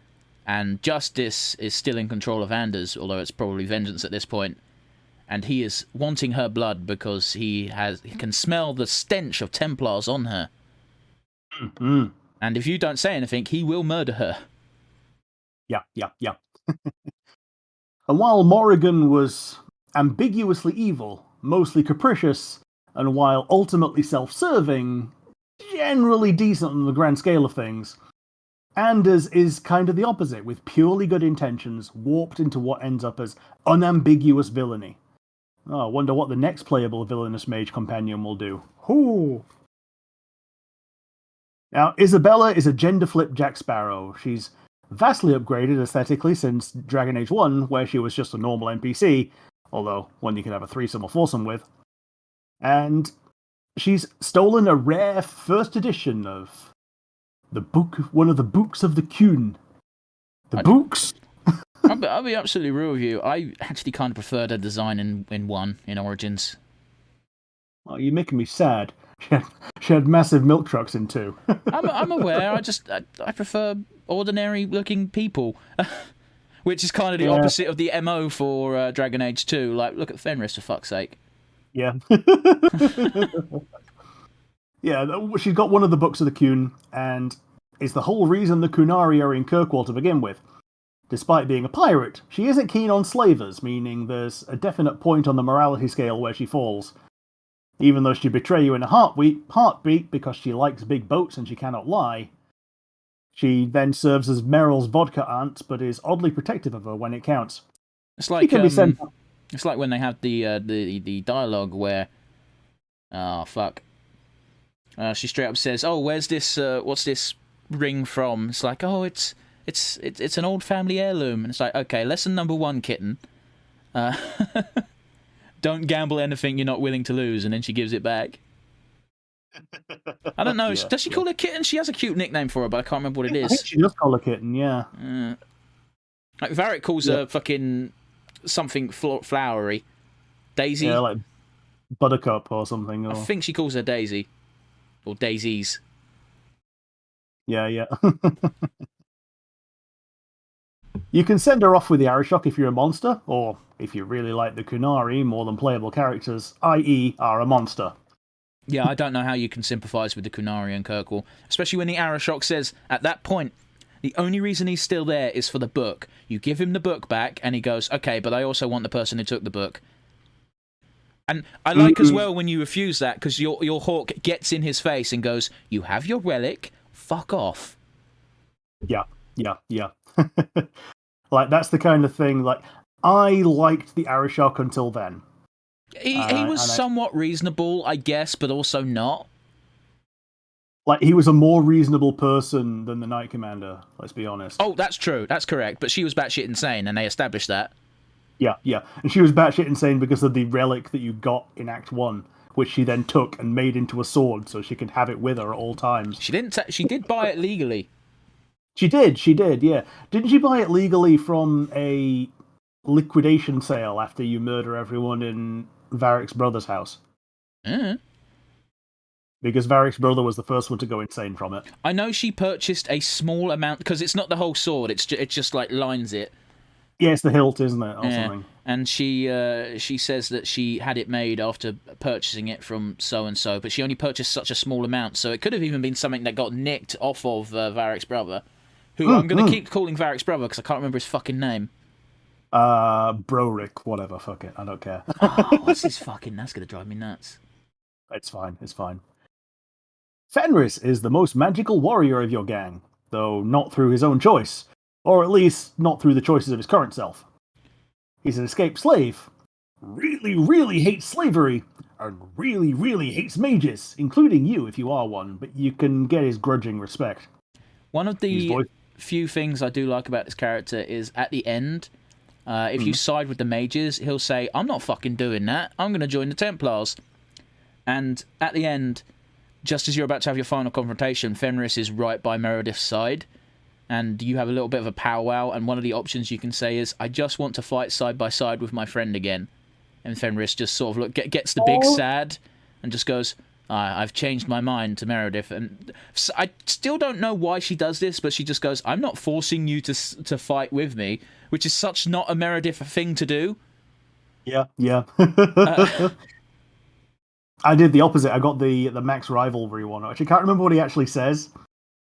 and Justice is still in control of Anders, although it's probably vengeance at this point. And he is wanting her blood because he can smell the stench of Templars on her. Mm-hmm. And if you don't say anything, he will murder her. Yeah. And while Morrigan was ambiguously evil, mostly capricious, and while ultimately self-serving, generally decent on the grand scale of things, Anders is kind of the opposite, with purely good intentions warped into what ends up as unambiguous villainy. Oh, I wonder what the next playable villainous mage companion will do. Ooh. Now, Isabella is a gender-flipped Jack Sparrow. She's vastly upgraded aesthetically since Dragon Age 1, where she was just a normal NPC, although one you could have a threesome or foursome with. And she's stolen a rare first edition of one of the books of the Qun. Books? I'll be absolutely real with you. I actually kind of preferred her design in 1, in Origins. Oh, you're making me sad. She had massive milk trucks in 2. I'm aware. I prefer ordinary-looking people, which is kind of the opposite of the MO for Dragon Age 2. Like, look at Fenris, for fuck's sake. Yeah. Yeah, she's got one of the books of the Qun, and is the whole reason the Qunari are in Kirkwall to begin with. Despite being a pirate, she isn't keen on slavers, meaning there's a definite point on the morality scale where she falls. Even though she'd betray you in a heartbeat because she likes big boats and she cannot lie, she then serves as Meryl's vodka aunt, but is oddly protective of her when it counts. It's like it's like when they have the dialogue where, she straight up says, "Oh, where's this? What's this ring from?" It's like, "Oh, it's an old family heirloom." And it's like, okay, lesson number 1, kitten. don't gamble anything you're not willing to lose, and then she gives it back. I don't know. Yeah, does she call her Kitten? She has a cute nickname for her, but I can't remember what it is. I think she does call her Kitten, yeah. Like Varric calls her fucking something flowery. Daisy? Yeah, like Buttercup or something. Or... I think she calls her Daisy. Or Daisies. Yeah. You can send her off with the Arashock if you're a monster, or if you really like the Kunari more than playable characters, i.e. are a monster. Yeah, I don't know how you can sympathise with the Kunari and Kirkwall, especially when the Arashock says, at that point, the only reason he's still there is for the book. You give him the book back, and he goes, okay, but I also want the person who took the book. And I like as well when you refuse that, because your hawk gets in his face and goes, you have your relic, fuck off. Yeah. Like, that's the kind of thing, like, I liked the Arashock until then. He was somewhat reasonable, I guess, but also not. Like, he was a more reasonable person than the Knight Commander, let's be honest. Oh, that's true, that's correct, but she was batshit insane, and they established that. Yeah. And she was batshit insane because of the relic that you got in Act 1, which she then took and made into a sword so she could have it with her at all times. She didn't. She did buy it legally. She did, yeah. Didn't she buy it legally from a liquidation sale after you murder everyone in Varric's brother's house? Because Varric's brother was the first one to go insane from it. I know she purchased a small amount, because it's not the whole sword, it just like lines it. Yeah, it's the hilt, isn't it, or something? And she says that she had it made after purchasing it from so-and-so, but she only purchased such a small amount, so it could have even been something that got nicked off of Varric's brother, who I'm going to keep calling Varric's brother because I can't remember his fucking name. Brorick, whatever, fuck it, I don't care. What's his fucking... That's going to drive me nuts. It's fine. Fenris is the most magical warrior of your gang, though not through his own choice. Or at least, not through the choices of his current self. He's an escaped slave, really, really hates slavery, and really, really hates mages, including you if you are one, but you can get his grudging respect. One of the few things I do like about this character is, at the end, if you side with the mages, he'll say, I'm not fucking doing that, I'm going to join the Templars. And at the end, just as you're about to have your final confrontation, Fenris is right by Meredith's side, and you have a little bit of a powwow, and one of the options you can say is, I just want to fight side by side with my friend again. And Fenris just sort of gets the big sad, and just goes, I've changed my mind to Meredith. And I still don't know why she does this, but she just goes, I'm not forcing you to fight with me, which is such not a Meredith thing to do. Yeah. I did the opposite. I got the Max Rivalry one. I can't remember what he actually says,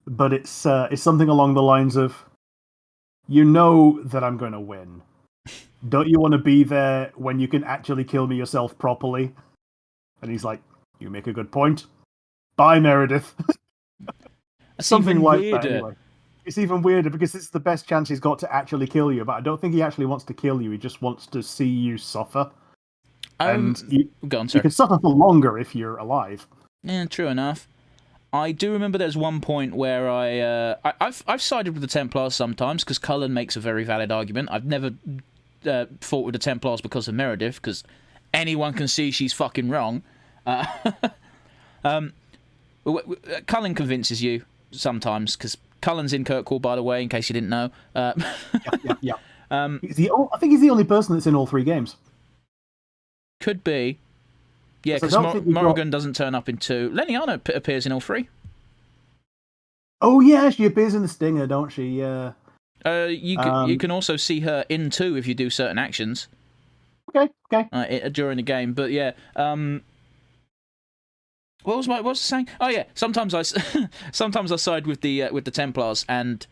but it's something along the lines of, you know that I'm going to win. Don't you want to be there when you can actually kill me yourself properly? And he's like, you make a good point. Bye, Meredith. Something like weirder. That, anyway. It's even weirder because this is the best chance he's got to actually kill you, but I don't think he actually wants to kill you. He just wants to see you suffer. And you can suffer for longer if you're alive. Yeah, true enough. I do remember there's one point where I've sided with the Templars sometimes because Colin makes a very valid argument. I've never fought with the Templars because of Meredith, because anyone can see she's fucking wrong. Colin convinces you sometimes, because Colin's in Kirkwall, by the way, in case you didn't know. Yeah. I think he's the only person that's in all 3 games. Could be. Yeah, because Morrigan doesn't turn up in 2. Leniano appears in all 3. Oh yeah, she appears in the Stinger, don't she? Yeah. You can also see her in 2 if you do certain actions. Okay. During the game, but yeah. What was I saying? Oh yeah, sometimes I side with the Templars, and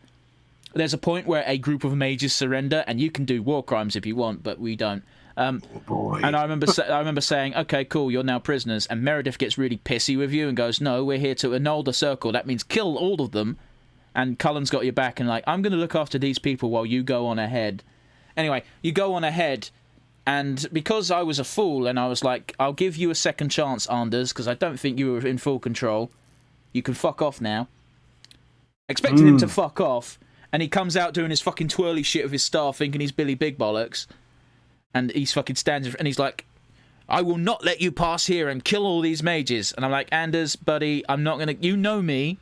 there's a point where a group of mages surrender, and you can do war crimes if you want, but we don't. Oh boy. And I remember saying, okay, cool, you're now prisoners, and Meredith gets really pissy with you and goes, no, we're here to annul the circle, that means kill all of them, and Cullen's got your back, and like, I'm going to look after these people while you go on ahead. Anyway, you go on ahead, and because I was a fool, and I was like, I'll give you a second chance, Anders, because I don't think you were in full control, you can fuck off now. Expecting him to fuck off, and he comes out doing his fucking twirly shit with his staff, thinking he's Billy Big Bollocks. And he's fucking stands and he's like, I will not let you pass here and kill all these mages. And I'm like, Anders, buddy, I'm not going to... You know me.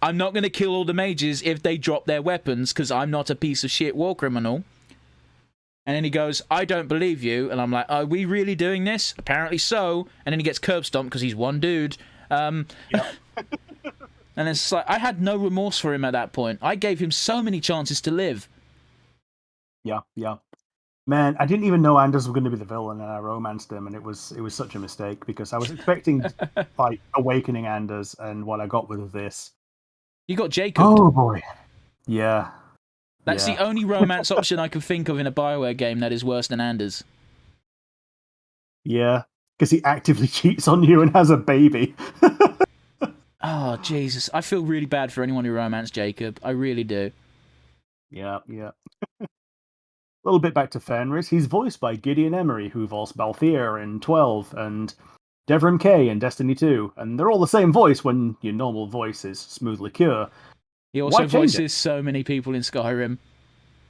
I'm not going to kill all the mages if they drop their weapons, because I'm not a piece of shit war criminal. And then he goes, I don't believe you. And I'm like, are we really doing this? Apparently so. And then he gets curb stomped because he's one dude. And it's like, I had no remorse for him at that point. I gave him so many chances to live. Yeah. Man, I didn't even know Anders was going to be the villain, and I romanced him, and it was such a mistake, because I was expecting like awakening Anders, and what I got with this. You got Jacob. Oh boy. Yeah. That's the only romance option I can think of in a BioWare game that is worse than Anders. Yeah, because he actively cheats on you and has a baby. Oh, Jesus. I feel really bad for anyone who romanced Jacob. I really do. Yeah. A little bit back to Fenris. He's voiced by Gideon Emery, who voiced Balthier in 12, and Devrim Kay in Destiny 2. And they're all the same voice when your normal voice is Smooth Liqueur. He also voices so many people in Skyrim.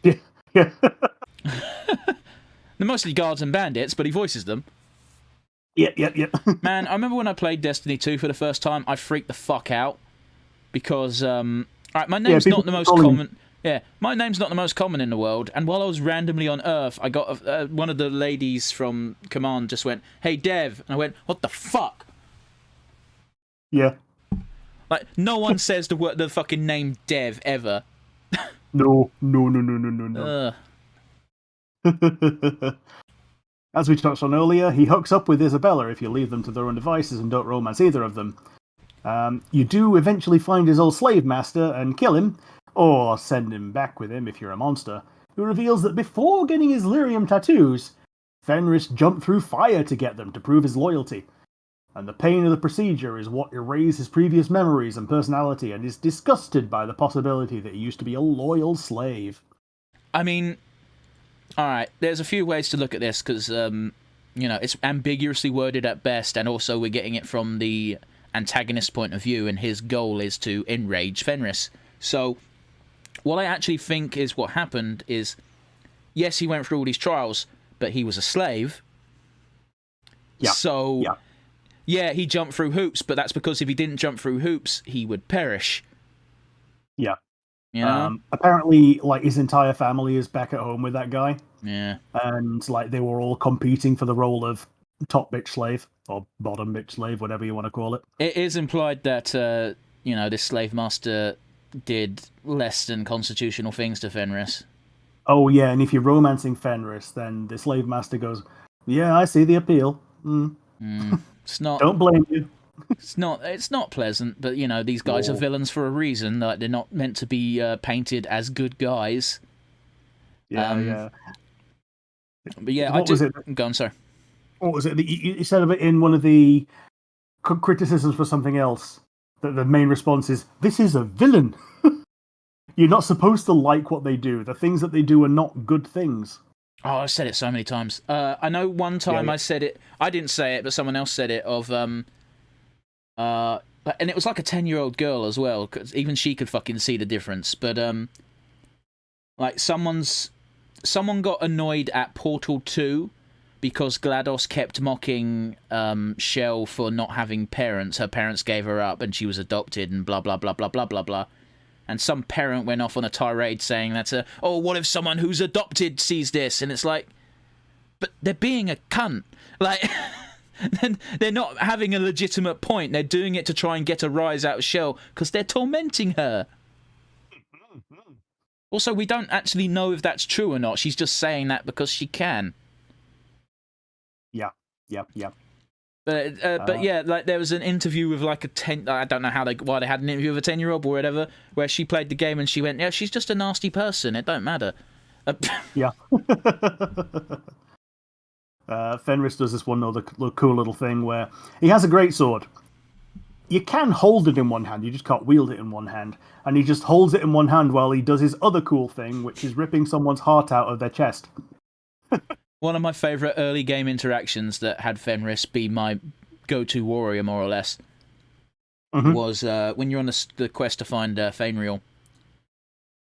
Yeah. They're mostly guards and bandits, but he voices them. Yep. Man, I remember when I played Destiny 2 for the first time, I freaked the fuck out. Because, alright, my name's not the most common... Yeah, my name's not the most common in the world, and while I was randomly on Earth, I got one of the ladies from Command just went, "Hey, Dev," and I went, "What the fuck?" Yeah. Like, no one says the fucking name Dev ever. No. As we touched on earlier, he hooks up with Isabella if you leave them to their own devices and don't romance either of them. You do eventually find his old slave master and kill him, or send him back with him if you're a monster, who reveals that before getting his lyrium tattoos, Fenris jumped through fire to get them to prove his loyalty. And the pain of the procedure is what erased his previous memories and personality, and is disgusted by the possibility that he used to be a loyal slave. I mean, alright, there's a few ways to look at this, because, it's ambiguously worded at best, and also we're getting it from the antagonist's point of view, and his goal is to enrage Fenris. So, what I actually think is what happened is, yes, he went through all these trials, but he was a slave. Yeah. So, yeah, he jumped through hoops, but that's because if he didn't jump through hoops, he would perish. Yeah. You know? Apparently, like, his entire family is back at home with that guy. Yeah. And, like, they were all competing for the role of top bitch slave, or bottom bitch slave, whatever you want to call it. It is implied that, this slave master did less than constitutional things to Fenris. Oh yeah, and if you're romancing Fenris, then the slave master goes, "Yeah, I see the appeal." It's not. Don't blame you. It's not pleasant, but these guys are villains for a reason. Like, they're not meant to be painted as good guys. Yeah. But yeah, what was it? Go on, sorry. What was it? You said of it in one of the criticisms for something else. That the main response is, "This is a villain." You're not supposed to like what they do. The things that they do are not good things. Oh, I've said it so many times. I know one time I said it. I didn't say it, but someone else said it. And it was like a 10-year-old girl as well, because even she could fucking see the difference. But like someone got annoyed at Portal 2 because GLaDOS kept mocking Shell for not having parents. Her parents gave her up, and she was adopted, and blah blah blah blah blah blah blah. And some parent went off on a tirade saying that, what if someone who's adopted sees this? And it's like, but they're being a cunt. Like, they're not having a legitimate point. They're doing it to try and get a rise out of Shell because they're tormenting her. Also, we don't actually know if that's true or not. She's just saying that because she can. Yeah. But yeah, like there was an interview with like I don't know why they had an interview with a 10-year-old or whatever, where she played the game and she went, "Yeah, she's just a nasty person. It don't matter." Yeah. Fenris does this one other cool little thing where he has a great sword. You can hold it in one hand, you just can't wield it in one hand, and he just holds it in one hand while he does his other cool thing, which is ripping someone's heart out of their chest. One of my favourite early game interactions that had Fenris be my go-to warrior, more or less, was when you're on the quest to find Fenris.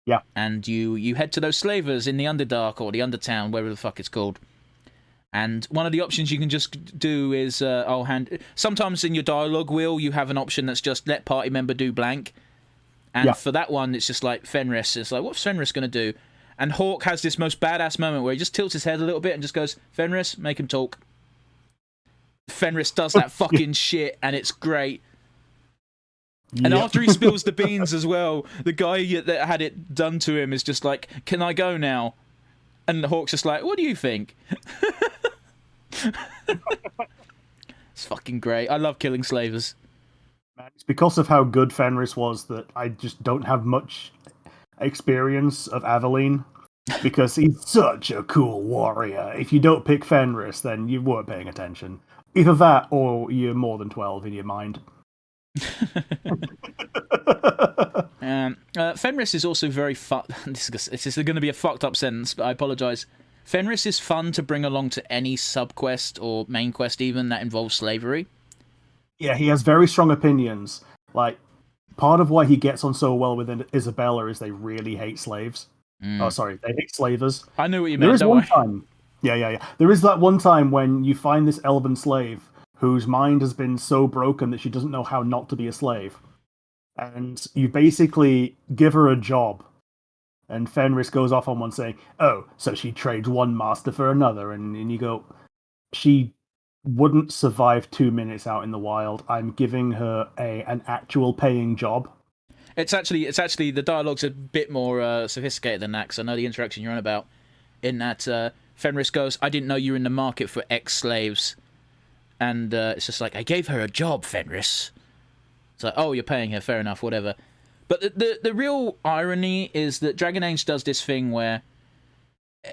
Yeah. And you head to those slavers in the Underdark or the Undertown, wherever the fuck it's called. And one of the options you can just do is, sometimes in your dialogue wheel, you have an option that's just let party member do blank. And for that one, it's just like Fenris. It's like, what's Fenris going to do? And Hawk has this most badass moment where he just tilts his head a little bit and just goes, Fenris, make him talk. Fenris does that fucking shit, and it's great. And after he spills the beans as well, the guy that had it done to him is just like, can I go now? And Hawk's just like, what do you think? It's fucking great. I love killing slavers. It's because of how good Fenris was that I just don't have much experience of Avalene, because he's such a cool warrior. If you don't pick Fenris, then you weren't paying attention. Either that, or you're more than 12 in your mind. Fenris is also very fun. This is going to be a fucked up sentence, but I apologise. Fenris is fun to bring along to any subquest or main quest even that involves slavery. Yeah, he has very strong opinions. Like, part of why he gets on so well with Isabella is they really hate slaves. Oh, sorry, they hate slavers. I knew what you meant. There is one time. Yeah. There is that one time when you find this elven slave whose mind has been so broken that she doesn't know how not to be a slave. And you basically give her a job. And Fenris goes off on one saying, oh, so she trades one master for another. And you go, she wouldn't survive 2 minutes out in the wild. I'm giving her an actual paying job. It's actually the dialogue's a bit more sophisticated than that, because I know the interaction you're on about. In that Fenris goes, I didn't know you were in the market for ex-slaves. And it's just like, I gave her a job, Fenris. It's like, oh, you're paying her, fair enough, whatever. But the real irony is that Dragon Age does this thing where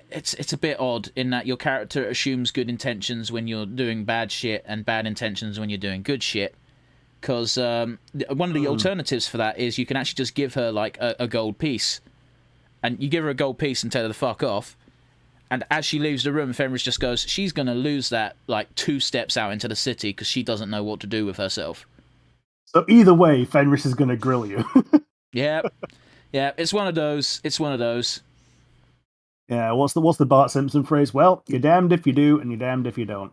it's a bit odd in that your character assumes good intentions when you're doing bad shit and bad intentions when you're doing good shit. Because one of the alternatives for that is you can actually just give her like a gold piece. And you give her a gold piece and tell her to fuck off. And as she leaves the room, Fenris just goes, she's going to lose that like 2 steps out into the city because she doesn't know what to do with herself. So either way, Fenris is going to grill you. Yeah, it's one of those. Yeah, what's the Bart Simpson phrase? Well, you're damned if you do, and you're damned if you don't.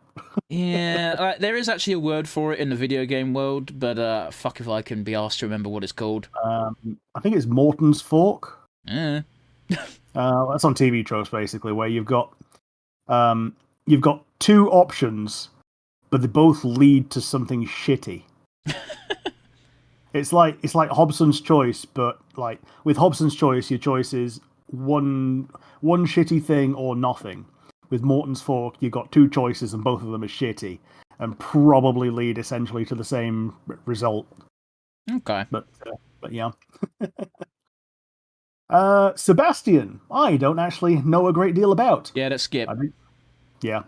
Yeah, there is actually a word for it in the video game world, but fuck if I can be asked to remember what it's called. I think it's Morton's Fork. Yeah. That's on TV tropes, basically, where you've got 2 options, but they both lead to something shitty. It's like Hobson's Choice, but like with Hobson's Choice, your choice is one shitty thing or nothing. With Morton's Fork, you've got 2 choices, and both of them are shitty, and probably lead essentially to the same result. Okay, but yeah. Sebastian, I don't actually know a great deal about. Yeah, let's skip. Yeah.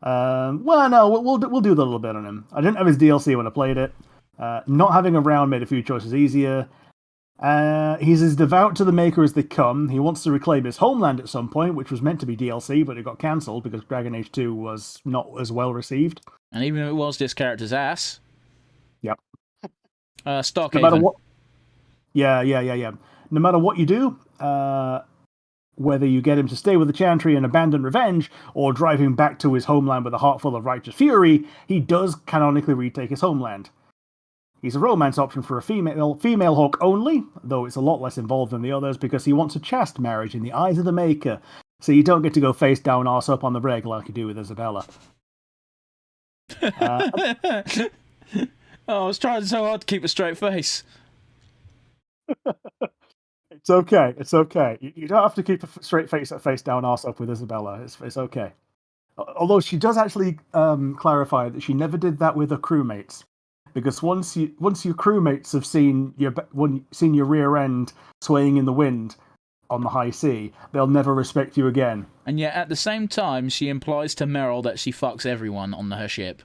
Well, no, we'll do a little bit on him. I didn't have his DLC when I played it. Not having him around made a few choices easier. He's as devout to the Maker as they come. He wants to reclaim his homeland at some point, which was meant to be DLC, but it got cancelled because Dragon Age 2 was not as well received. And even if it was this character's ass. Yep. Starkhaven. No matter what. Yeah. No matter what you do, whether you get him to stay with the Chantry and abandon revenge, or drive him back to his homeland with a heart full of righteous fury, he does canonically retake his homeland. He's a romance option for a female Hawk only, though it's a lot less involved than the others because he wants a chaste marriage in the eyes of the Maker, so you don't get to go face down arse up on the reg like you do with Isabella. I was trying so hard to keep a straight face. It's okay. You don't have to keep a straight face down arse up with Isabella. It's okay. Although she does actually clarify that she never did that with her crewmates. Because once your crewmates have seen your rear end swaying in the wind on the high sea, they'll never respect you again. And yet, at the same time, she implies to Meryl that she fucks everyone on her ship.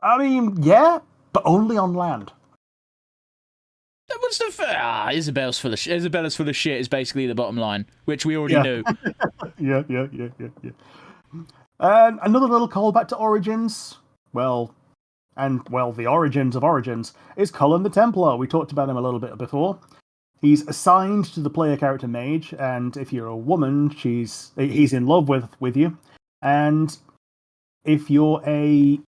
I mean, yeah, but only on land. That was the Isabella's full of shit is basically the bottom line, which we already knew. Yeah. And another little callback to Origins. The origins of Origins is Colin the Templar. We talked about him a little bit before. He's assigned to the player character Mage, and if you're a woman, he's in love with you. And if you're a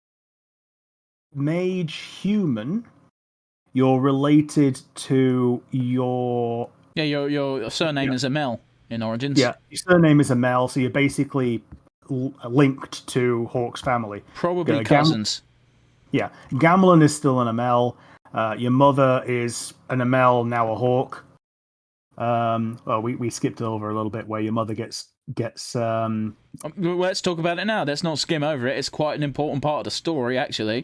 mage human, you're related to your... Yeah, your surname is Amel in Origins. Yeah, your surname is Amel, so you're basically linked to Hawk's family. Probably cousins. Yeah, Gamlen is still an Amel. Your mother is an Amel, now a Hawk. Well, we skipped over a little bit where your mother gets. Let's talk about it now. Let's not skim over it. It's quite an important part of the story, actually.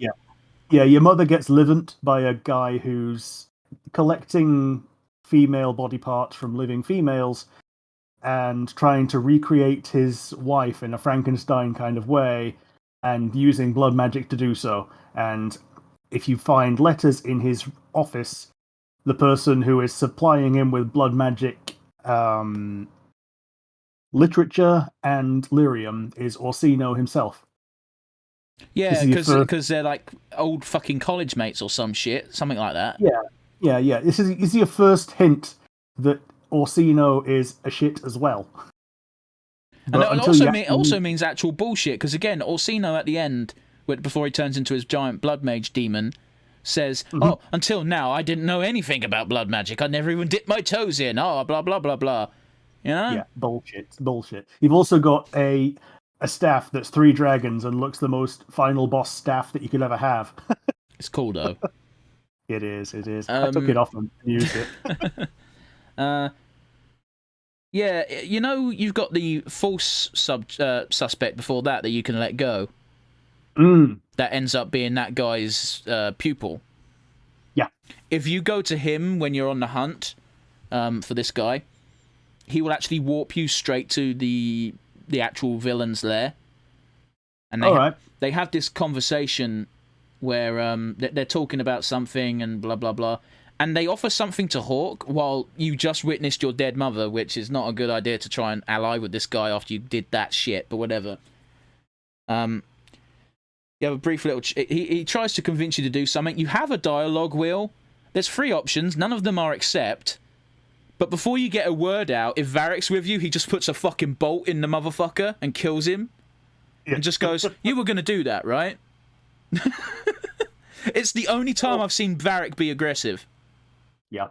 Yeah. Your mother gets livant by a guy who's collecting female body parts from living females and trying to recreate his wife in a Frankenstein kind of way, and using blood magic to do so. And if you find letters in his office, the person who is supplying him with blood magic literature and lyrium is Orsino himself. Yeah, because they're like old fucking college mates or some shit, something like that. Yeah. This is your first hint that Orsino is a shit as well. And it also means actual bullshit, because again, Orsino at the end, before he turns into his giant blood mage demon, says, "Oh, until now I didn't know anything about blood magic. I never even dipped my toes in. Oh, blah blah blah blah." You know? Yeah, bullshit. You've also got a staff that's 3 dragons and looks the most final boss staff that you could ever have. It's cool though. It is. I took it off and used it. Yeah, you know, you've got the false suspect before that you can let go. That ends up being that guy's pupil. Yeah. If you go to him when you're on the hunt for this guy, he will actually warp you straight to the actual villain's lair. And they have this conversation where they're talking about something and blah blah blah, and they offer something to Hawk while you just witnessed your dead mother, which is not a good idea to try and ally with this guy after you did that shit, but whatever. You have a brief little... He tries to convince you to do something. You have a dialogue wheel. There's 3 options. None of them are accept. But before you get a word out, if Varric's with you, he just puts a fucking bolt in the motherfucker and kills him. Yeah. And just goes, "You were going to do that, right?" It's the only time I've seen Varric be aggressive. Yeah.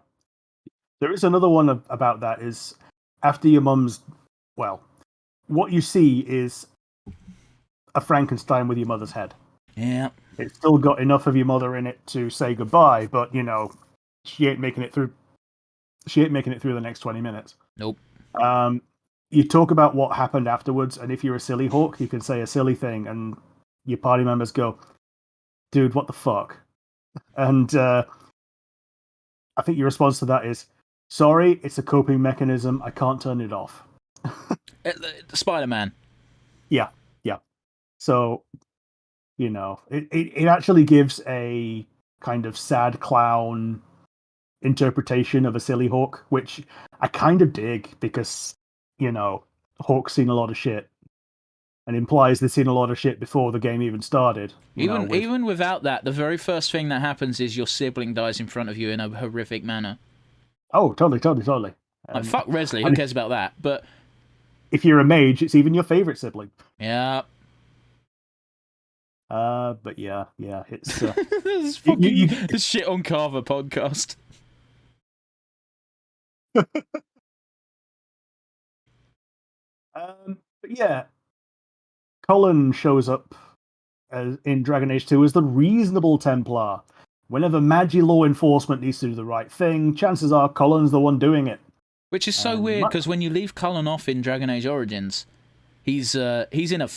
There is another one about that is after your mum's... Well, what you see is a Frankenstein with your mother's head. Yeah. It's still got enough of your mother in it to say goodbye, but, you know, she ain't making it through the next 20 minutes. Nope. You talk about what happened afterwards, and if you're a silly Hawk, you can say a silly thing, and your party members go, "Dude, what the fuck?" And I think your response to that is, "Sorry, it's a coping mechanism. I can't turn it off." Spider-Man. Yeah. So, you know, it actually gives a kind of sad clown interpretation of a silly Hawk, which I kind of dig because, you know, Hawk's seen a lot of shit and implies they've seen a lot of shit before the game even started. Even without that, the very first thing that happens is your sibling dies in front of you in a horrific manner. Oh, totally. Like, fuck Resley, who cares about that? But if you're a mage, it's even your favorite sibling. Yeah. But yeah, it's this is fucking this shit on Carver podcast. But yeah, Colin shows up in Dragon Age 2 as the reasonable Templar. Whenever Magi law enforcement needs to do the right thing, chances are Colin's the one doing it. Which is so weird, because when you leave Colin off in Dragon Age Origins, he's in a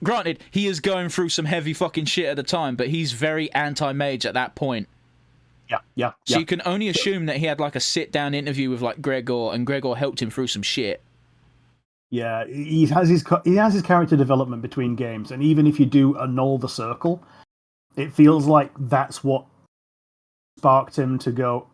granted, he is going through some heavy fucking shit at the time, but he's very anti-mage at that point. Yeah. So you can only assume that he had like a sit-down interview with like Gregor, and Gregor helped him through some shit. Yeah, he has his character development between games, and even if you do annul the circle, it feels like that's what sparked him to go,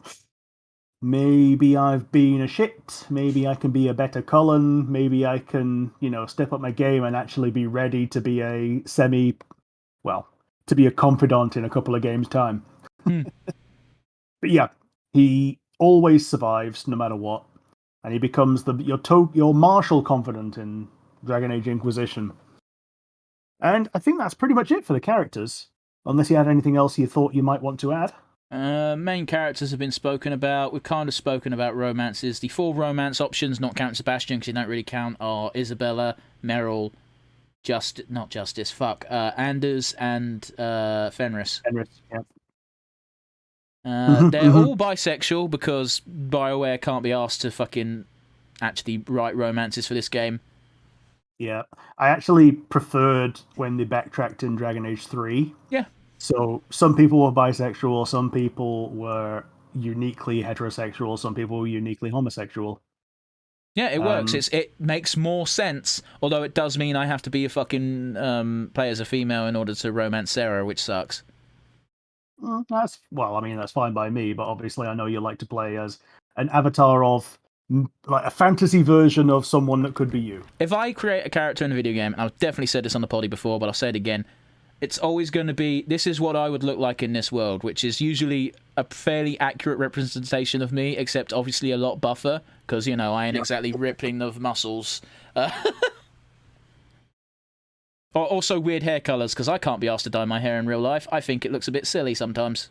maybe I've been a shit, maybe I can be a better Colin, maybe I can, you know, step up my game and actually be ready to be a to be a confidant in a couple of games' time. But yeah, he always survives no matter what, and he becomes your martial confidant in Dragon Age Inquisition. And I think that's pretty much it for the characters, unless you had anything else you thought you might want to add. Main characters have been spoken about. We've kind of spoken about romances. The 4 romance options, not counting Sebastian because they don't really count, are Isabella, Meryl, Anders, and Fenris. Fenris, yeah. They're all bisexual because BioWare can't be asked to fucking actually write romances for this game. Yeah, I actually preferred when they backtracked in Dragon Age 3. Yeah. So some people were bisexual, some people were uniquely heterosexual, some people were uniquely homosexual. Yeah, it works. It makes more sense, although it does mean I have to be a fucking play as a female in order to romance Sarah, which sucks. That's fine by me, but obviously I know you like to play as an avatar of like a fantasy version of someone that could be you. If I create a character in a video game, and I've definitely said this on the poddy before, but I'll say it again, it's always going to be, this is what I would look like in this world, which is usually a fairly accurate representation of me, except obviously a lot buffer, because, you know, I ain't exactly rippling of muscles. Also weird hair colours, because I can't be asked to dye my hair in real life. I think it looks a bit silly sometimes.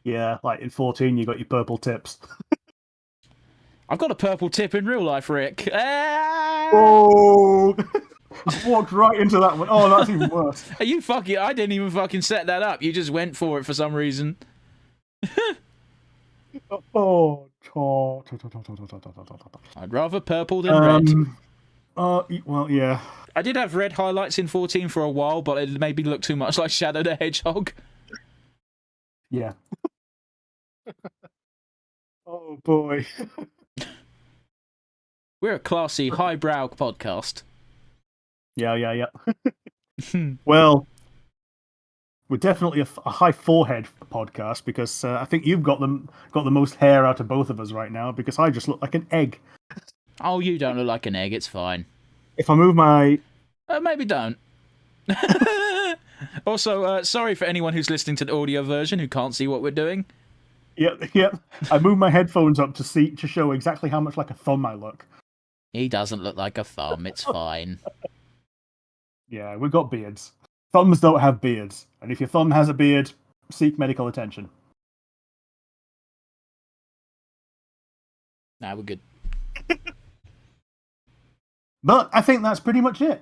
Yeah, like in 14 you got your purple tips. I've got a purple tip in real life, Rick. Oh! I walked right into that one. Oh, that's even worse. Are you fucking... I didn't even fucking set that up. You just went for it for some reason. Oh. I'd rather purple than red. Well, yeah. I did have red highlights in 14 for a while, but it made me look too much like Shadow the Hedgehog. Yeah. Oh, boy. We're a classy, highbrow podcast. Yeah. Well, we're definitely a high forehead podcast because I think you've got the most hair out of both of us right now because I just look like an egg. Oh, you don't look like an egg. It's fine. If I move my... maybe don't. Also, sorry for anyone who's listening to the audio version who can't see what we're doing. Yep. I moved my headphones up to show exactly how much like a thumb I look. He doesn't look like a thumb. It's fine. Yeah, we've got beards. Thumbs don't have beards. And if your thumb has a beard, seek medical attention. Nah, we're good. But I think that's pretty much it.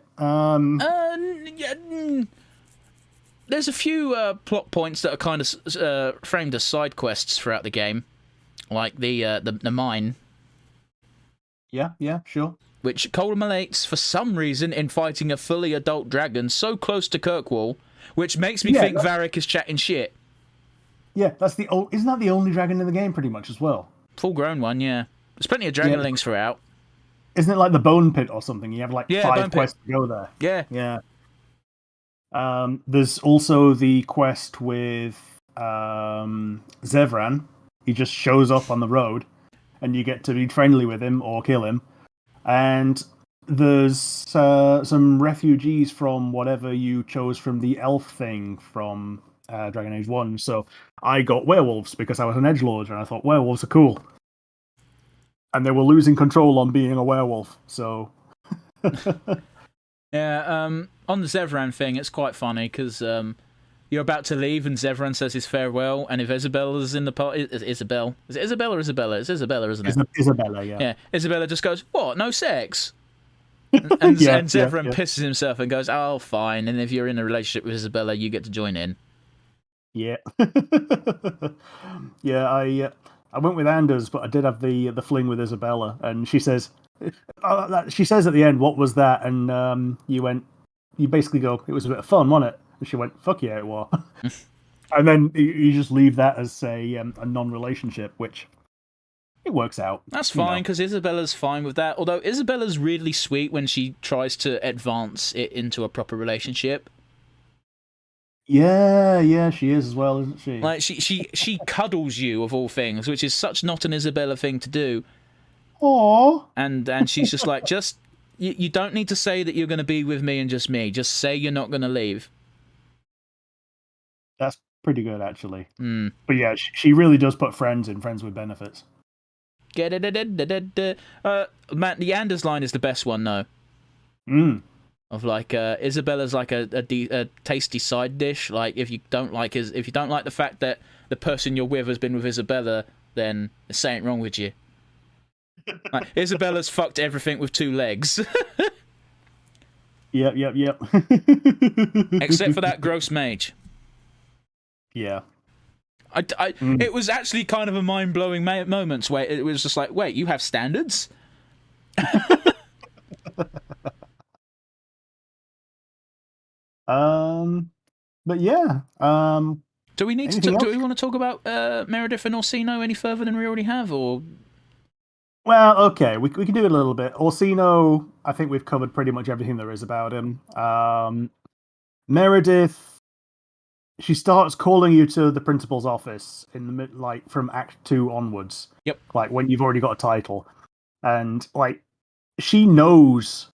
There's a few plot points that are kind of framed as side quests throughout the game. Like the mine. Yeah, sure. Which culminates, for some reason, in fighting a fully adult dragon so close to Kirkwall, which makes me think Varric is chatting shit. Yeah, isn't that the only dragon in the game, pretty much, as well? Full-grown one, yeah. There's plenty of dragonlings throughout. Isn't it like the Bone Pit or something? You have like 5 quests to go there. Yeah. There's also the quest with Zevran. He just shows up on the road, and you get to be friendly with him or kill him. And there's some refugees from whatever you chose from the elf thing from Dragon Age 1. So I got werewolves because I was an edgelord, and I thought werewolves are cool. And they were losing control on being a werewolf, so... Yeah, on the Zevran thing, it's quite funny, because you're about to leave, and Zevran says his farewell, and if Isabella's in the party... Isabel? Is it Isabella or Isabella? It's Isabella, isn't it? Isabella, yeah. Yeah, Isabella just goes, what, no sex? And Zevran pisses himself and goes, oh, fine, and if you're in a relationship with Isabella, you get to join in. Yeah. Yeah, I went with Anders, but I did have the fling with Isabella, and she says at the end, what was that? And you basically go, it was a bit of fun, wasn't it? And she went, fuck yeah, it was. And then you just leave that as a non-relationship, which it works out. That's fine, because Isabella's fine with that. Although Isabella's really sweet when she tries to advance it into a proper relationship. Yeah, she is as well, isn't she? Like she cuddles you of all things, which is such not an Isabella thing to do. Aww. And she's just like, you don't need to say that you're going to be with me and just me. Just say you're not going to leave. That's pretty good, actually. Mm. But yeah, she really does put friends in friends with benefits. Matt, the Anders line is the best one, though. Of like Isabella's like a tasty side dish. Like if you don't like the fact that the person you're with has been with Isabella, then there's something wrong with you. Like, Isabella's fucked everything with 2 legs. Yep. Except for that gross mage. Yeah. It was actually kind of a mind-blowing moments where it was just like, wait, you have standards? But yeah. Do we need to? Do we want to talk about Meredith and Orsino any further than we already have, or? Well, okay, we can do it a little bit. Orsino, I think we've covered pretty much everything there is about him. Meredith, she starts calling you to the principal's office in the like from Act 2 onwards. Yep. Like when you've already got a title, and like she knows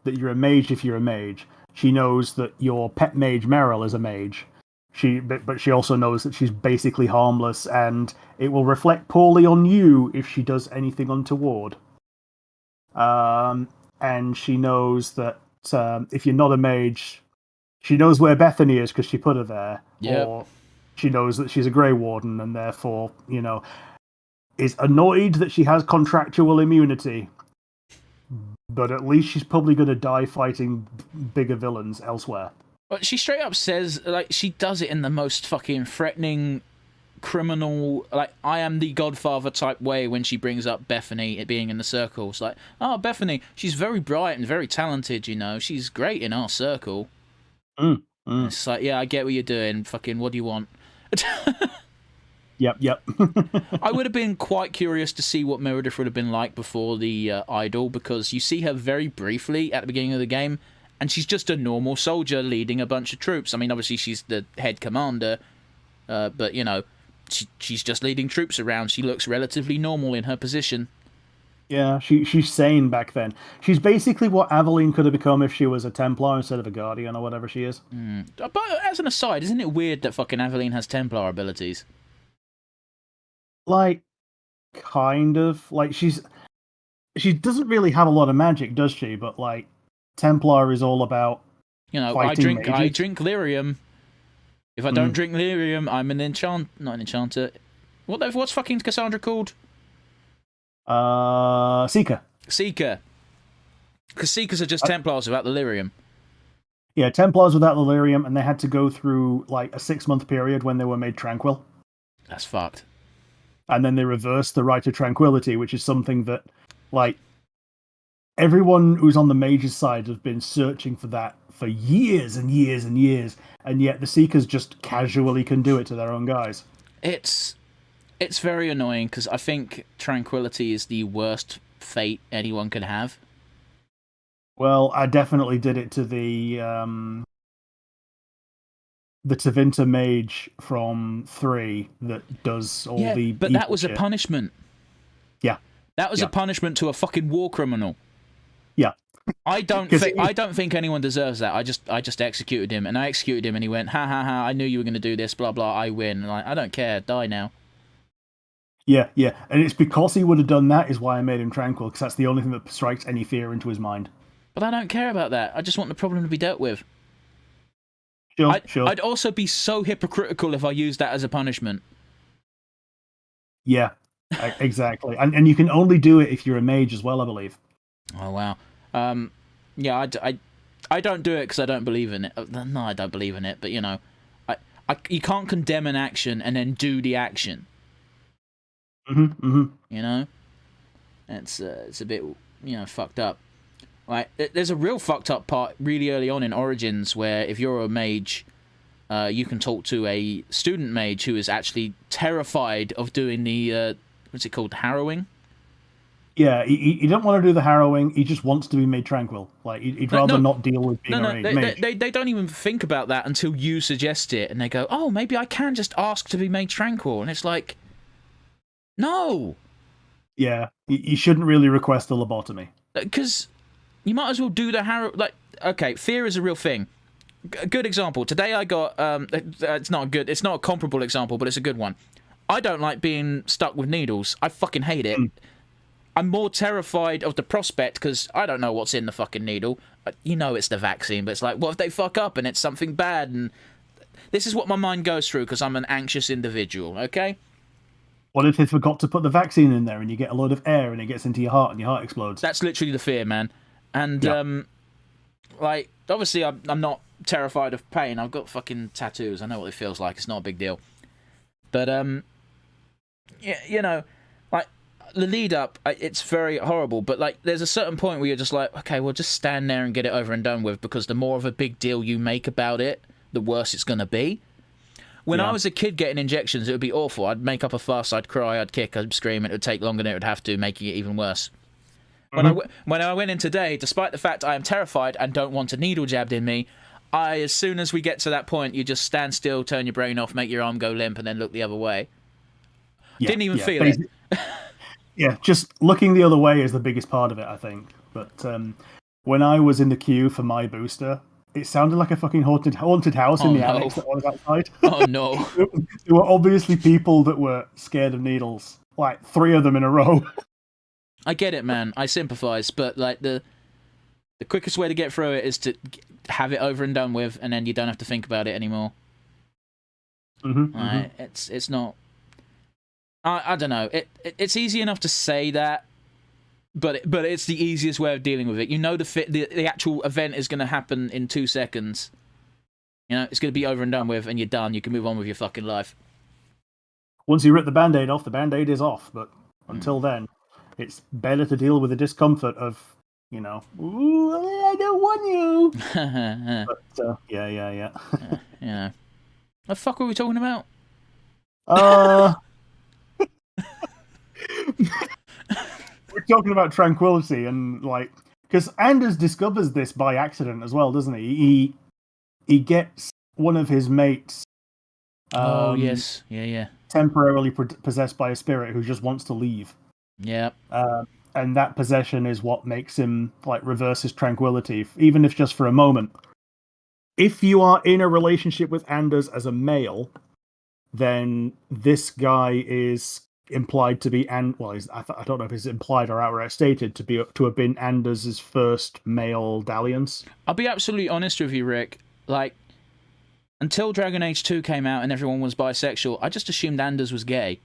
that you're a mage if you're a mage. She knows that your pet mage Meryl is a mage. But she also knows that she's basically harmless, and it will reflect poorly on you if she does anything untoward. And she knows that if you're not a mage, she knows where Bethany is because she put her there. Yep. Or she knows that she's a Grey Warden, and therefore, is annoyed that she has contractual immunity. But at least she's probably going to die fighting bigger villains elsewhere. But she straight up says, like, she does it in the most fucking threatening, criminal, like, I am the Godfather type way when she brings up Bethany being in the circles. Like, oh, Bethany, she's very bright and very talented, she's great in our circle. It's like, yeah, I get what you're doing. Fucking, what do you want? Yep. I would have been quite curious to see what Meredith would have been like before the idol, because you see her very briefly at the beginning of the game, and she's just a normal soldier leading a bunch of troops. I mean, obviously she's the head commander, but, she's just leading troops around. She looks relatively normal in her position. Yeah, she's sane back then. She's basically what Avalene could have become if she was a Templar instead of a Guardian or whatever she is. But as an aside, isn't it weird that fucking Avalene has Templar abilities? Like, kind of. Like, she doesn't really have a lot of magic, does she? But, like, Templar is all about I drink lyrium. If I don't drink lyrium, I'm not an enchanter. What's fucking Cassandra called? Seeker. Because Seekers are just Templars without the lyrium. Yeah, Templars without the lyrium, and they had to go through like a 6-month period when they were made tranquil. That's fucked. And then they reversed the right of tranquility, which is something that, like, everyone who's on the mage's side has been searching for that for years and years and years, and yet the Seekers just casually can do it to their own guys. It's very annoying, because I think tranquility is the worst fate anyone could have. Well, I definitely did it to the Tevinter mage from 3 that does all the but that was shit. A punishment. Yeah. That was a punishment to a fucking war criminal. Yeah. I don't think anyone deserves that. I just executed him, and I executed him, and he went, ha ha ha, I knew you were going to do this, blah blah, I win. And I don't care, die now. Yeah, and it's because he would have done that is why I made him tranquil, because that's the only thing that strikes any fear into his mind. But I don't care about that. I just want the problem to be dealt with. Sure. I'd also be so hypocritical if I used that as a punishment. Yeah, exactly. And you can only do it if you're a mage as well, I believe. Oh, wow. Yeah, I don't do it because I don't believe in it. No, I don't believe in it, but, you can't condemn an action and then do the action. It's a bit, fucked up. Like, there's a real fucked up part really early on in Origins where if you're a mage, you can talk to a student mage who is actually terrified of doing the, what's it called, harrowing? Yeah, he don't want to do the harrowing, he just wants to be made tranquil. Like, he'd rather not deal with being a mage. They don't even think about that until you suggest it, and they go, oh, maybe I can just ask to be made tranquil. And it's like, no! Yeah, you shouldn't really request a lobotomy. Because you might as well do the harrow. Like, okay, fear is a real thing. A good example. Today I got. It's not a comparable example, but it's a good one. I don't like being stuck with needles. I fucking hate it. I'm more terrified of the prospect because I don't know what's in the fucking needle. You know it's the vaccine, but it's like, what if they fuck up and it's something bad? And this is what my mind goes through because I'm an anxious individual, okay? What if they forgot to put the vaccine in there and you get a load of air and it gets into your heart and your heart explodes? That's literally the fear, man. And, like, obviously I'm not terrified of pain. I've got fucking tattoos. I know what it feels like. It's not a big deal. But, yeah, you know, like, the lead up, it's very horrible, but like there's a certain point where you're just like, okay, well just stand there and get it over and done with, because the more of a big deal you make about it, the worse it's going to be. When I was a kid getting injections, it would be awful. I'd make up a fuss, I'd cry, I'd kick, I'd scream, it would take longer than it would have to, making it even worse. When I went in today, despite the fact I am terrified and don't want a needle jabbed in me, as soon as we get to that point, you just stand still, turn your brain off, make your arm go limp, and then look the other way. Didn't even feel it. Yeah, just looking the other way is the biggest part of it, I think. But when I was in the queue for my booster, it sounded like a fucking haunted house in the annex that was outside. Oh, no. There were obviously people that were scared of needles. Like, 3 of them in a row. I get it, man. I sympathise. But, like, the quickest way to get through it is to have it over and done with, and then you don't have to think about it anymore. It's not... I don't know. It's easy enough to say that, but it's the easiest way of dealing with it. You know the actual event is going to happen in 2 seconds. You know, it's going to be over and done with, and you're done. You can move on with your fucking life. Once you rip the Band-Aid off, the Band-Aid is off. But until then, it's better to deal with the discomfort of, you know, ooh, I don't want you. But, yeah. Yeah. What the fuck were we talking about? We're talking about tranquility and like, because Anders discovers this by accident as well, doesn't he? He gets one of his mates. Yes, yeah. Temporarily possessed by a spirit who just wants to leave. Yeah. And that possession is what makes him like reverse his tranquility, even if just for a moment. If you are in a relationship with Anders as a male, then this guy is implied to be, I don't know if it's implied or outright stated to have been Anders' first male dalliance. I'll be absolutely honest with you, Rick. Like, until Dragon Age 2 came out and everyone was bisexual, I just assumed Anders was gay.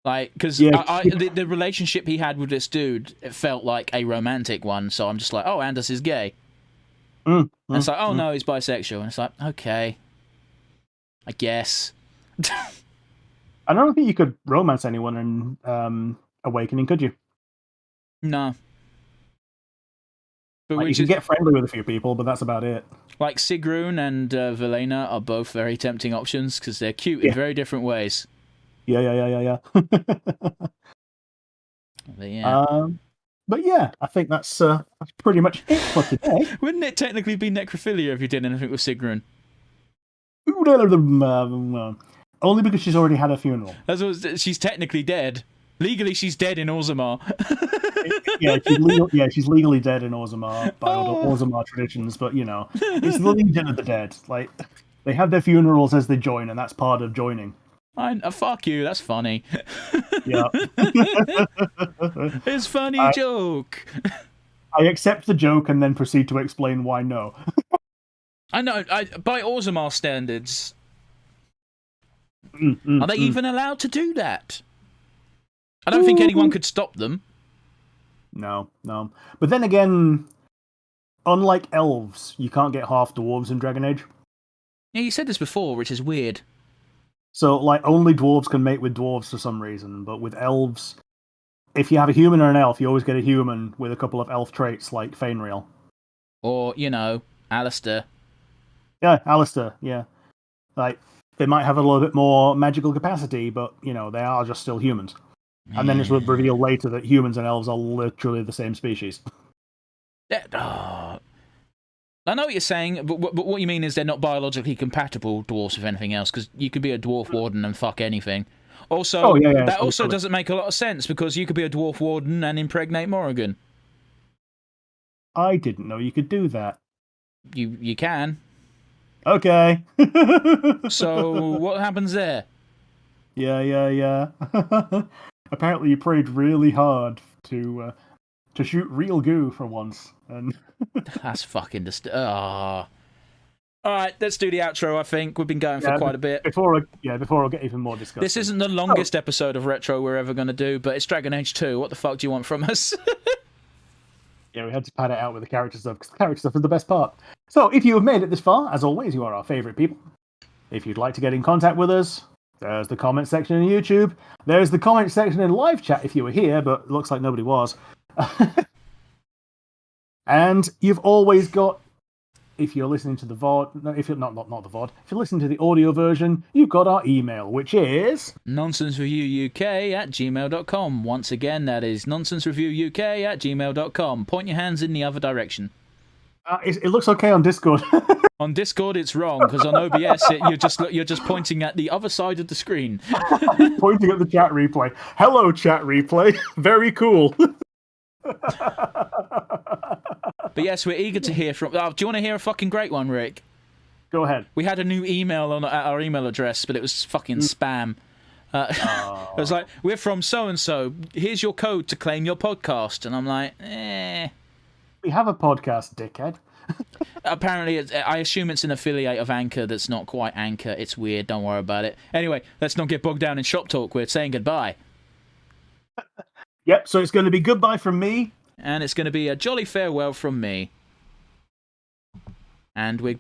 Like, because the relationship he had with this dude, it felt like a romantic one, so I'm just like, oh, Anders is gay. And it's like, oh no, he's bisexual. And it's like, okay, I guess. I don't think you could romance anyone in Awakening, could you? No. But like, you can get friendly with a few people, but that's about it. Like, Sigrun and Velena are both very tempting options because they're cute in very different ways. Yeah. But yeah, I think that's pretty much it for today. Wouldn't it technically be necrophilia if you did anything with Sigrun? Only because she's already had a funeral. She's technically dead. Legally, she's dead in Orzammar. She's legally dead in Orzammar by Orzammar traditions, but you know, it's the Legion of the Dead. Like, they have their funerals as they join, and that's part of joining. Fuck you, that's funny. Yeah. It's funny joke. I accept the joke and then proceed to explain why no. I know, by Orzammar standards, are they even allowed to do that? I don't think anyone could stop them. No. But then again, unlike elves, you can't get half dwarves in Dragon Age. Yeah, you said this before, which is weird. So, like, only dwarves can mate with dwarves for some reason, but with elves, if you have a human or an elf, you always get a human with a couple of elf traits, like Fenris. Or, you know, Alistair. Yeah, Alistair, yeah. Like, they might have a little bit more magical capacity, but, you know, they are just still humans. And then it's revealed later that humans and elves are literally the same species. I know what you're saying, but what you mean is they're not biologically compatible dwarves with anything else, because you could be a dwarf warden and fuck anything. Also, that also doesn't make a lot of sense, because you could be a dwarf warden and impregnate Morrigan. I didn't know you could do that. You can. Okay. So, what happens there? Yeah. apparently you prayed really hard to shoot real goo for once, and that's fucking All right, let's do the outro. I think we've been going for quite a bit. Before I get even more disgusting. This isn't the longest episode of Retro we're ever going to do, but it's Dragon Age 2. What the fuck do you want from us? Yeah, we had to pad it out with the character stuff, because the character stuff is the best part. So, if you have made it this far, as always, you are our favourite people. If you'd like to get in contact with us, there's the comment section in YouTube. There's the comment section in live chat if you were here, but it looks like nobody was. And you've always got, if you're listening to the VOD, no, if you're not the VOD, if you're listening to the audio version, you've got our email, which is nonsensereviewuk@gmail.com. Once again, that is nonsensereviewuk@gmail.com. Point your hands in the other direction. It looks okay on Discord. On Discord, it's wrong, because on OBS, you're just pointing at the other side of the screen. Pointing at the chat replay. Hello, chat replay. Very cool. But yes, we're eager to hear from... Oh, do you want to hear a fucking great one, Rick? Go ahead. We had a new email at our email address, but it was fucking spam. It was like, we're from so-and-so. Here's your code to claim your podcast. And I'm like, We have a podcast, dickhead. Apparently, I assume it's an affiliate of Anchor that's not quite Anchor. It's weird. Don't worry about it. Anyway, let's not get bogged down in shop talk. We're saying goodbye. Yep, so it's going to be goodbye from me. And it's going to be a jolly farewell from me. And we're